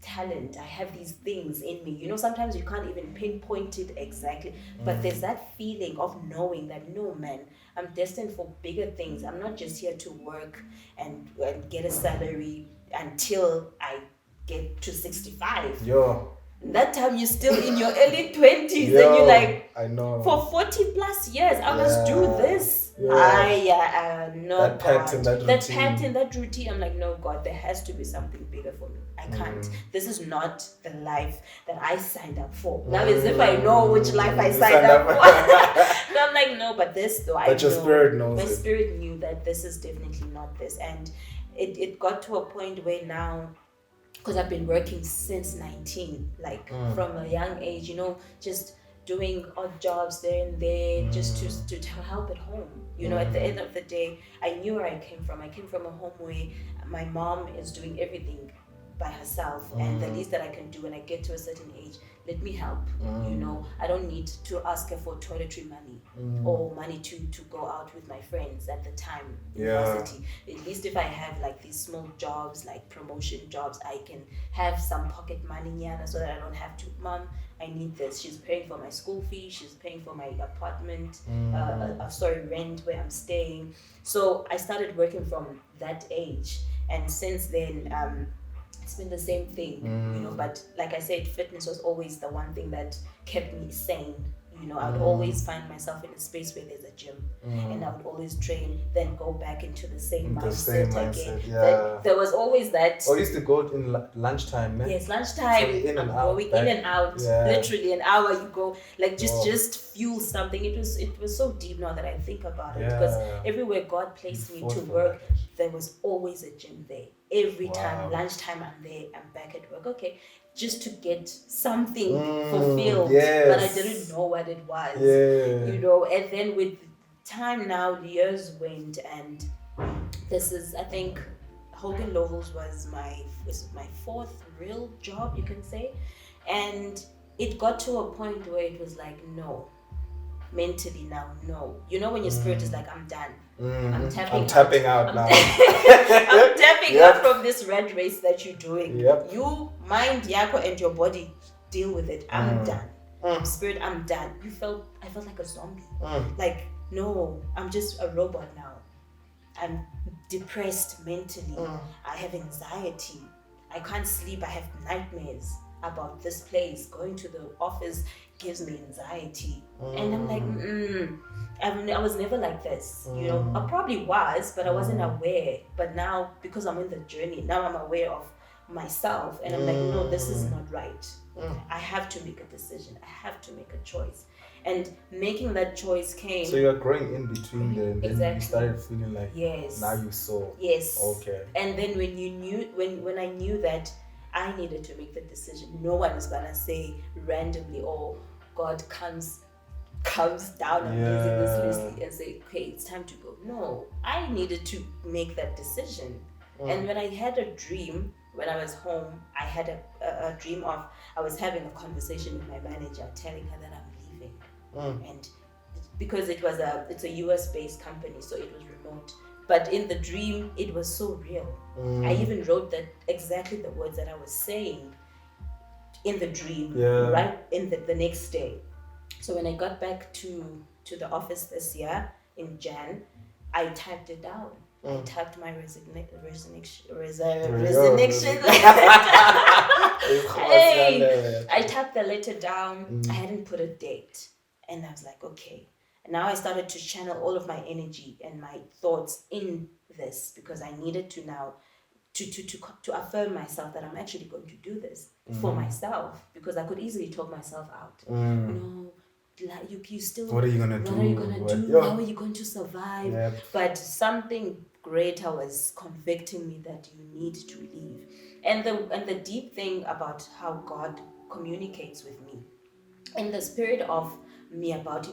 S2: talent, I have these things in me. Sometimes you can't even pinpoint it exactly, but there's that feeling of knowing that, no, man, I'm destined for bigger things. I'm not just here to work and get a salary until I get to 65. That time you're still in your early 20s and you're like,
S1: I know.
S2: For 40 plus years, I must do this. No,
S1: that pattern,
S2: that routine. I'm like, no, God, there has to be something bigger for me. I can't. This is not the life that I signed up for. Now, as if I know which life I signed up for. No, I'm like, no, but this though, I know.
S1: But your spirit knows.
S2: My spirit knew that this is definitely not this. And it got to a point where now, because I've been working since 19, like from a young age, just doing odd jobs there and there, just to help at home. At the end of the day, I knew where I came from. I came from a home where my mom is doing everything by herself, and the least that I can do when I get to a certain age, let me help. I don't need to ask her for toiletry money or money to go out with my friends at the time, university. At least if I have like these small jobs, like promotion jobs, I can have some pocket money so that I don't have to, Mom, I need this. She's paying for my school fee, she's paying for my apartment, rent where I'm staying. So I started working from that age, and since then it's been the same thing, but like I said, fitness was always the one thing that kept me sane. I would always find myself in a space where there's a gym, and I would always train, then go back into the same mindset again.
S1: Yeah.
S2: There was always that.
S1: I used to go in lunchtime, man.
S2: Yes, lunchtime.
S1: So in and
S2: I'm
S1: out,
S2: going in and out. Literally an hour you go, like just fuel something. It was so deep now that I think about it, because everywhere God placed me to work, there was always a gym there. Every time, lunchtime, I'm there, I'm back at work. Okay, just to get something fulfilled, but I didn't know what it was. And then with time now, the years went, and this is, I think, Hogan Lovells was my fourth real job, you can say, and it got to a point where it was like, no, mentally now, no. You know when your spirit is like, I'm done. I'm
S1: tapping out now.
S2: I'm tapping out from this red race that you're doing.
S1: Yep.
S2: You, mind, yako, and your body, deal with it. I'm done. Spirit, I'm done. I felt like a zombie. Like, no, I'm just a robot now. I'm depressed mentally. I have anxiety. I can't sleep. I have nightmares about this place. Going to the office gives me anxiety. And I'm like, I was never like this. You know, I probably was, but I wasn't aware. But now, because I'm in the journey, now I'm aware of myself. And I'm like, no, this is not right. I have to make a decision. I have to make a choice. And making that choice came.
S1: So you're growing in between them. Then
S2: Exactly.
S1: you started feeling like,
S2: yes,
S1: now you saw.
S2: Yes.
S1: Okay.
S2: And then when I knew that I needed to make the decision, no one is gonna say randomly, oh, God comes down amazing Leslie and say, okay, it's time to go. No, I needed to make that decision. And when I had a dream, when I was home, I had a dream of, I was having a conversation with my manager, telling her that I'm leaving. And because it's a US based company, so it was remote. But in the dream, it was so real. I even wrote that exactly the words that I was saying in the dream, right in the next day. So when I got back to the office this year in Jan, I typed it down. I typed my resignation. Hey, I typed the letter down. I hadn't put a date. And I was like, okay. And now I started to channel all of my energy and my thoughts in this because I needed to now to affirm myself that I'm actually going to do this for myself, because I could easily talk myself out. No, like you still.
S1: What are you gonna do?
S2: What are you gonna do? How are you going to survive?
S1: Yep.
S2: But something greater was convicting me that you need to leave. And the deep thing about how God communicates with me, in the spirit of me about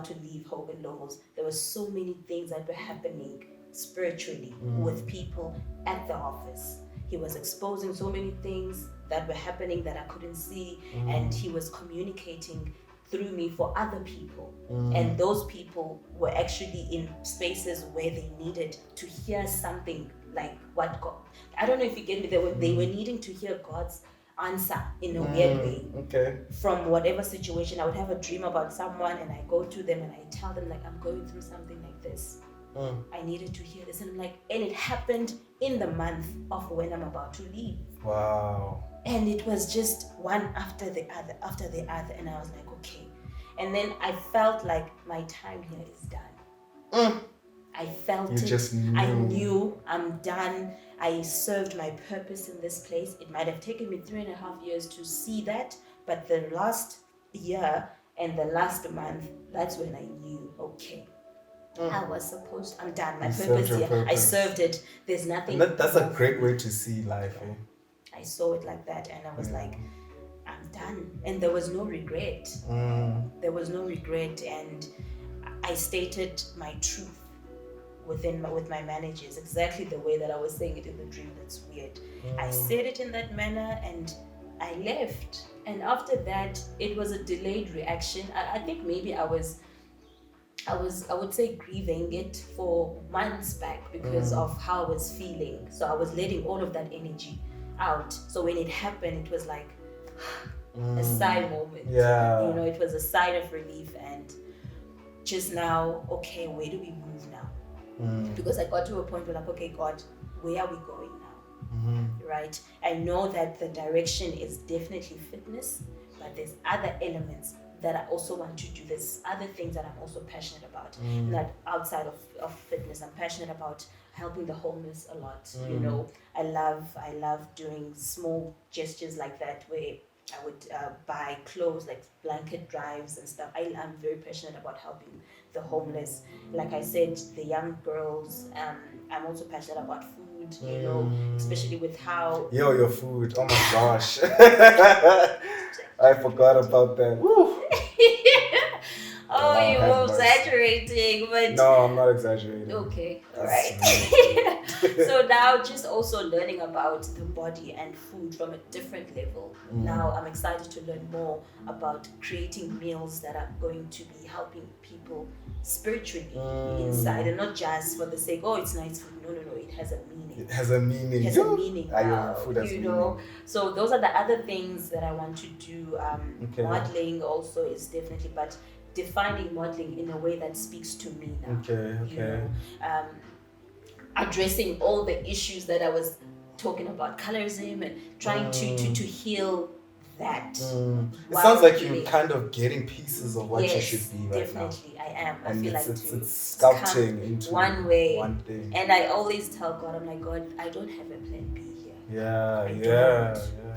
S2: to leave Hope and Logos, there were so many things that were happening spiritually with people at the office. He was exposing so many things that were happening that I couldn't see, and he was communicating through me for other people. And those people were actually in spaces where they needed to hear something like what God, I don't know if you get me, they were needing to hear God's answer in a weird way.
S1: Okay.
S2: From whatever situation. I would have a dream about someone and I go to them and I tell them like, I'm going through something like this. I needed to hear this. And I'm like, and it happened in the month of when I'm about to leave.
S1: Wow.
S2: And it was just one after the other. And I was like, okay. And then I felt like my time here is done. I felt it.
S1: Just knew.
S2: I knew I'm done. I served my purpose in this place. It might have taken me 3.5 years to see that, but the last year and the last month, that's when I knew, okay, I'm done. My purpose here, I served it. There's nothing.
S1: And that's a great way to see life.
S2: I saw it like that, and I was like, I'm done. And there was no regret. There was no regret, and I stated my truth with my managers exactly the way that I was saying it in the dream. That's weird. I said it in that manner and I left. And after that, it was a delayed reaction. I think maybe I would say grieving it for months back because of how I was feeling. So I was letting all of that energy out. So when it happened, it was like a sigh moment.
S1: Yeah.
S2: You know, it was a sign of relief, and just now, okay, where do we move now? Because I got to a point where like, okay, God, where are we going now? Right? I know that the direction is definitely fitness, but there's other elements that I also want to do. There's other things that I'm also passionate about. Not outside of fitness. I'm passionate about helping the homeless a lot. You know, I love doing small gestures like that where I would buy clothes like blanket drives and stuff. I'm very passionate about helping the homeless. Like I said, the young girls. I'm also passionate about food, you know, especially with how...
S1: your food. Oh my gosh. I forgot about that. Woo.
S2: Oh know
S1: Lord
S2: you
S1: have
S2: were
S1: mercy.
S2: exaggerating, but
S1: No, I'm not exaggerating.
S2: okay, all
S1: That's
S2: right. So now just also learning about the body and food from a different level. Now I'm excited to learn more about creating meals that are going to be helping people spiritually inside, and not just for the sake, oh, it's nice food. No, it has a meaning.
S1: It has a meaning.
S2: It has a meaning now,
S1: Food has
S2: you know.
S1: meaning.
S2: So those are the other things that I want to do.
S1: Okay.
S2: Modeling also is definitely, but defining modeling in a way that speaks to me now.
S1: Okay.
S2: You know, addressing all the issues that I was talking about, colorism, and trying to heal that.
S1: It sounds like you're kind of getting pieces of what you should be right
S2: definitely,
S1: now.
S2: I am.
S1: And
S2: I feel like
S1: it's sculpting into
S2: one way,
S1: one thing.
S2: And I always tell God, I'm like, God, I don't have a plan B here.
S1: Yeah.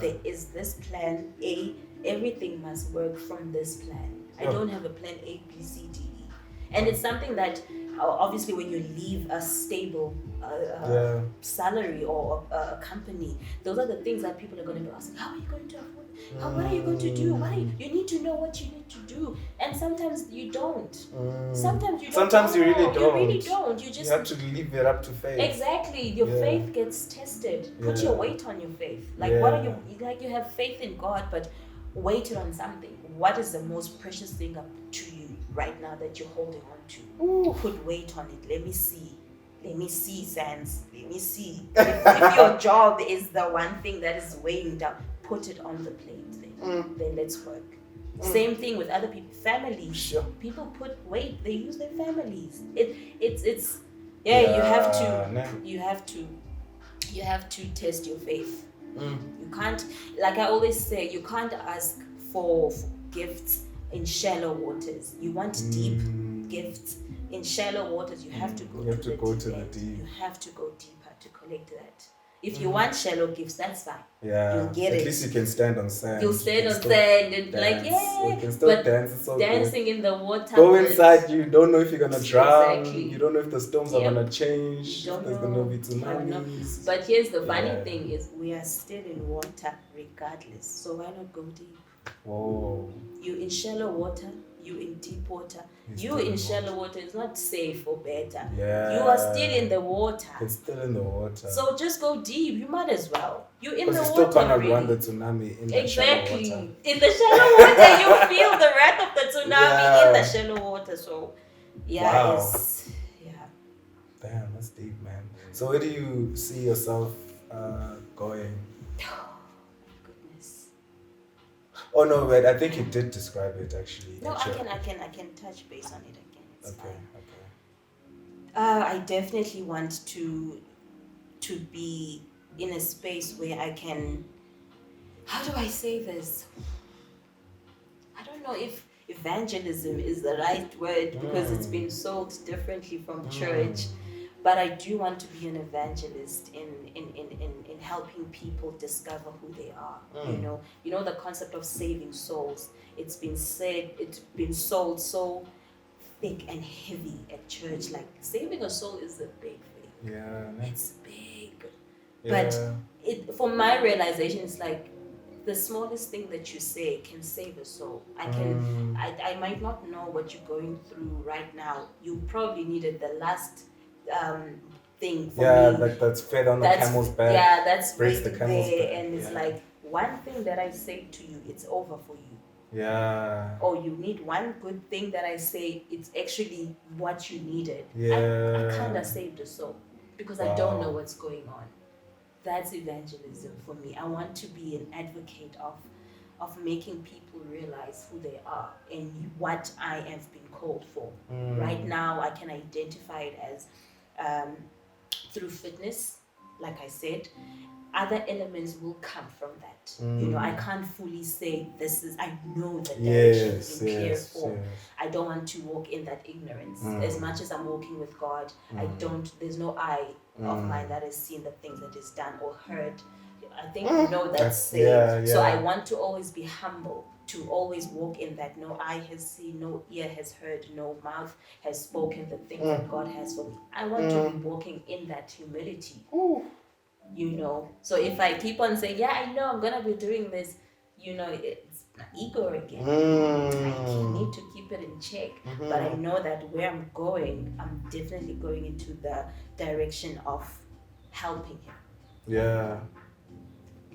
S2: There is this plan A. Everything must work from this plan. I don't have a plan A, B, C, D, E. And it's something that obviously when you leave a stable salary or a company, those are the things that people are going to be asking. How are you going to afford? What are you going to do? You need to know what you need to do. And sometimes you don't. Sometimes you don't.
S1: Sometimes you really don't.
S2: You really don't. You just
S1: have to leave it up to faith.
S2: Exactly. Your faith gets tested. Put your weight on your faith. Like what are you like? You have faith in God, but weight it on something. What is the most precious thing up to you right now that you're holding on to? Ooh. Put weight on it. Let me see, Sans. Let me see. If your job is the one thing that is weighing down, put it on the plate then. Then let's work. Same thing with other people, families. Sure. People put weight. They use their families. It's you have to test your faith. You can't, like I always say, you can't ask for gifts in shallow waters. You want deep gifts in shallow waters. You have to go to the deep. You have to go deeper to collect that. If you want shallow gifts, that's fine.
S1: Yeah.
S2: You'll get it.
S1: At least you can stand on sand.
S2: You'll stand on sand and
S1: dance. You can still
S2: but
S1: dance. It's so
S2: dancing
S1: good.
S2: in the water.
S1: Go inside. You don't know if you're gonna drown.
S2: Exactly.
S1: You don't know if the storms are gonna change. If there's gonna be tsunamis.
S2: But here's the funny thing: is we are still in water regardless. So why not go deep?
S1: Whoa.
S2: You in shallow water. You in deep water. You in shallow water is not safe or better.
S1: Yeah.
S2: You are still in the water.
S1: It's still in the water.
S2: So just go deep. You might as well. You in the water.
S1: Because you still cannot run the tsunami in the shallow water.
S2: In the shallow water, you feel the wrath of the tsunami in the shallow water. So,
S1: Wow. Damn, that's deep, man. So where do you see yourself going? Oh no, wait! I think you did describe it actually.
S2: No, I can touch base on it again. It's
S1: okay.
S2: I definitely want to be in a space where I can. How do I say this? I don't know if evangelism is the right word because it's been sold differently from church. But I do want to be an evangelist in helping people discover who they are. You know the concept of saving souls. It's been sold so thick and heavy at church. Like saving a soul is a big thing.
S1: Yeah,
S2: it's big. Yeah. But for my realization, it's like the smallest thing that you say can save a soul. I might not know what you're going through right now. You probably needed the last thing for me.
S1: Like that's fed on the camel's back.
S2: Yeah, that's
S1: breaks the camel's back.
S2: And it's like one thing that I say to you, it's over for you.
S1: Yeah.
S2: Or you need one good thing that I say, it's actually what you needed.
S1: Yeah.
S2: I kind of saved a soul because I don't know what's going on. That's evangelism for me. I want to be an advocate of making people realize who they are and what I have been called for. Right now, I can identify it as through fitness, like I said. Other elements will come from that. I can't fully say I know the direction in clear form. I don't want to walk in that ignorance. As much as I'm walking with God, there's no eye of mine that has seen the things that is done or heard. I think that's saved. So I want to always be humble, to always walk in that no eye has seen, no ear has heard, no mouth has spoken the things that God has for me. I want to be walking in that humility. So if I keep on saying, I know I'm gonna be doing this, it's my ego again. I need to keep keep it in check. But I know that where I'm going, I'm definitely going into the direction of helping him.
S1: Yeah.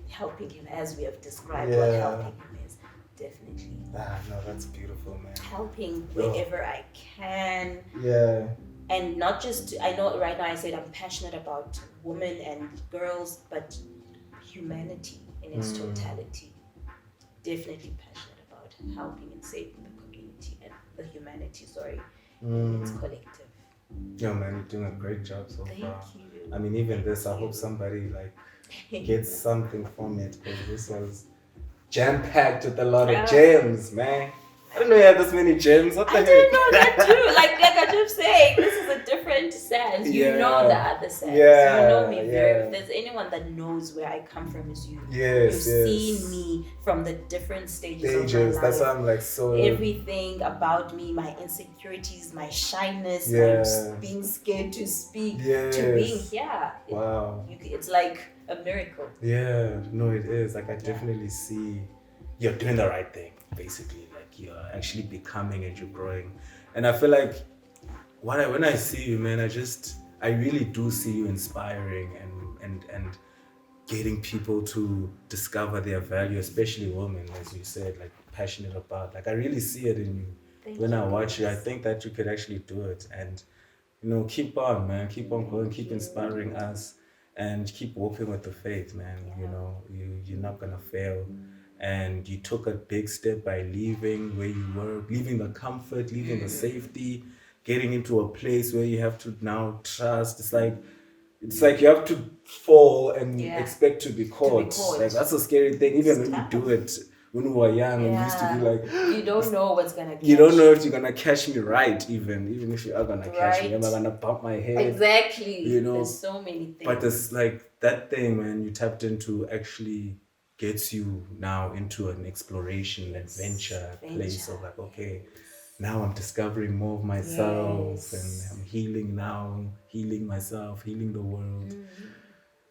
S2: Helping him, as we have described what helping him is. Definitely.
S1: No, that's beautiful, man.
S2: Helping wherever I can.
S1: Yeah.
S2: And not just, I know right now I said I'm passionate about women and girls, but humanity in its totality. Definitely passionate about helping and saving the community and the humanity, in its collective.
S1: Yeah, man, you're doing a great job so far.
S2: Thank you.
S1: I mean, even this, I hope somebody gets something from it, because this was jam-packed with a lot of gems, man. I didn't know you had this many gems. What the heck?
S2: I didn't know that too. Like I kept saying, this is a different sense. You know the other sense.
S1: Yeah,
S2: you know me very. If there's anyone that knows where I come from, is you. You've seen me from the different stages of my life.
S1: That's why I'm like so.
S2: Everything about me, my insecurities, my shyness, my being scared to speak, to being here.
S1: Wow.
S2: It's like a miracle.
S1: Yeah, no, it is. Like I definitely see you're doing the right thing, basically. You're actually becoming and you're growing. And I feel like when I see you, man, I really do see you inspiring and getting people to discover their value, especially women, as you said, like passionate about. Like I really see it in you. When I watch you, I think that you could actually do it. And keep on, man, keep on going, keep inspiring us, and keep walking with the faith, man. You're not gonna fail. And you took a big step by leaving where you were, leaving the comfort, leaving the safety, getting into a place where you have to now trust. It's like you have to fall and expect to be caught. Like that's a scary thing. Even when you do it, when we were young, we used to be like,
S2: you don't know what's gonna catch
S1: you. Don't know if you're gonna catch me right, even if you are gonna catch me. Am I gonna bump my head?
S2: Exactly. There's so many things.
S1: But it's like that thing, man, you tapped into actually gets you now into an exploration, adventure place of like, okay, now I'm discovering more of myself and I'm healing myself, healing the world.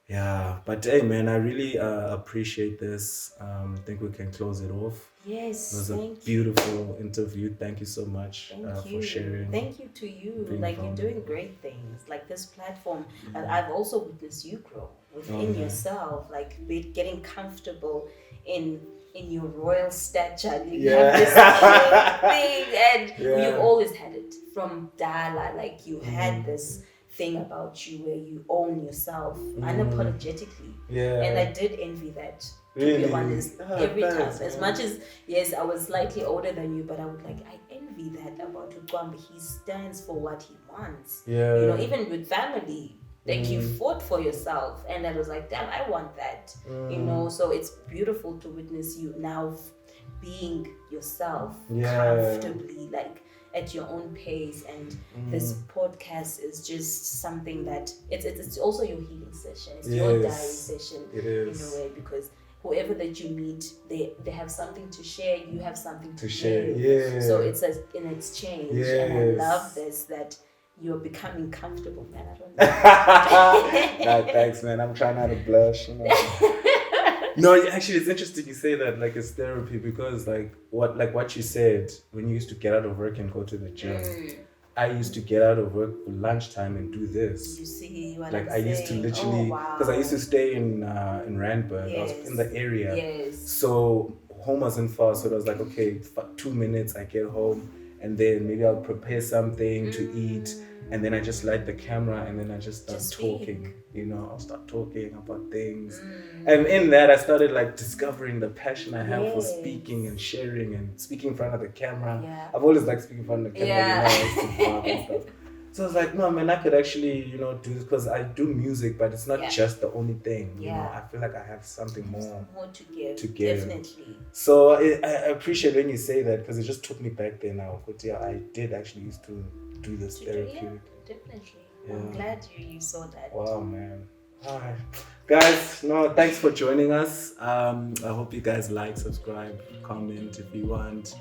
S1: Yeah, but hey, man, I really appreciate this. I think we can close it off.
S2: Yes,
S1: it was a beautiful interview. Thank you so much for sharing.
S2: Thank you to you. You're doing great things. Like this platform, and I've also witnessed you grow within yourself. Like getting comfortable in your royal stature. You have this thing, and you've always had it from Dala. Like you had this thing about you where you own yourself unapologetically. And I did envy that, to be honest. Every time, as much as I was slightly older than you, but I envy that about Ukwambi. He stands for what he wants. Even with family, like you fought for yourself, and I was like, damn, I want that. So it's beautiful to witness you now being yourself comfortably, like at your own pace. And this podcast is just something that it's also your healing session. It's your diary session in a way, because whoever that you meet, they have something to share. You have something to share. So it's in exchange. And I love this, that you're becoming comfortable, man. I don't know.
S1: Nah, thanks, man. I'm trying not to blush. No, actually, it's interesting you say that, like it's therapy, because like what you said, when you used to get out of work and go to the gym, I used to get out of work for lunchtime and do this.
S2: You see what
S1: like
S2: I'm
S1: I used to literally, because I used to stay in Randburg. I was in the area, so home wasn't far. So I was like, okay, 2 minutes, I get home, and then maybe I'll prepare something to eat. And then I just light the camera and then I just start talking, I'll start talking about things. And in that, I started like discovering the passion I have for speaking and sharing and speaking in front of the camera. I've always liked speaking in front of the camera, and stuff. So I was like, no, man, I could actually, do this, because I do music, but it's not just the only thing. I feel like I have something more
S2: to give. Definitely.
S1: So I appreciate when you say that, because it just took me back there now. But I did actually used to do this therapy.
S2: Definitely. I'm glad you saw that.
S1: Wow, man. All right. Guys, thanks for joining us. I hope you guys like, subscribe, comment if you want,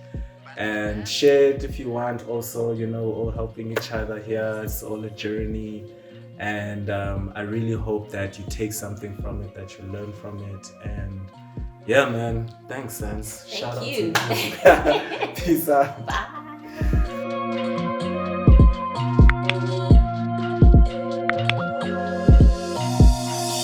S1: and share it if you want. Also, all helping each other here. It's all a journey. And I really hope that you take something from it, that you learn from it. And yeah, man. Thanks, Sans.
S2: Thank you.
S1: Peace out.
S2: Bye.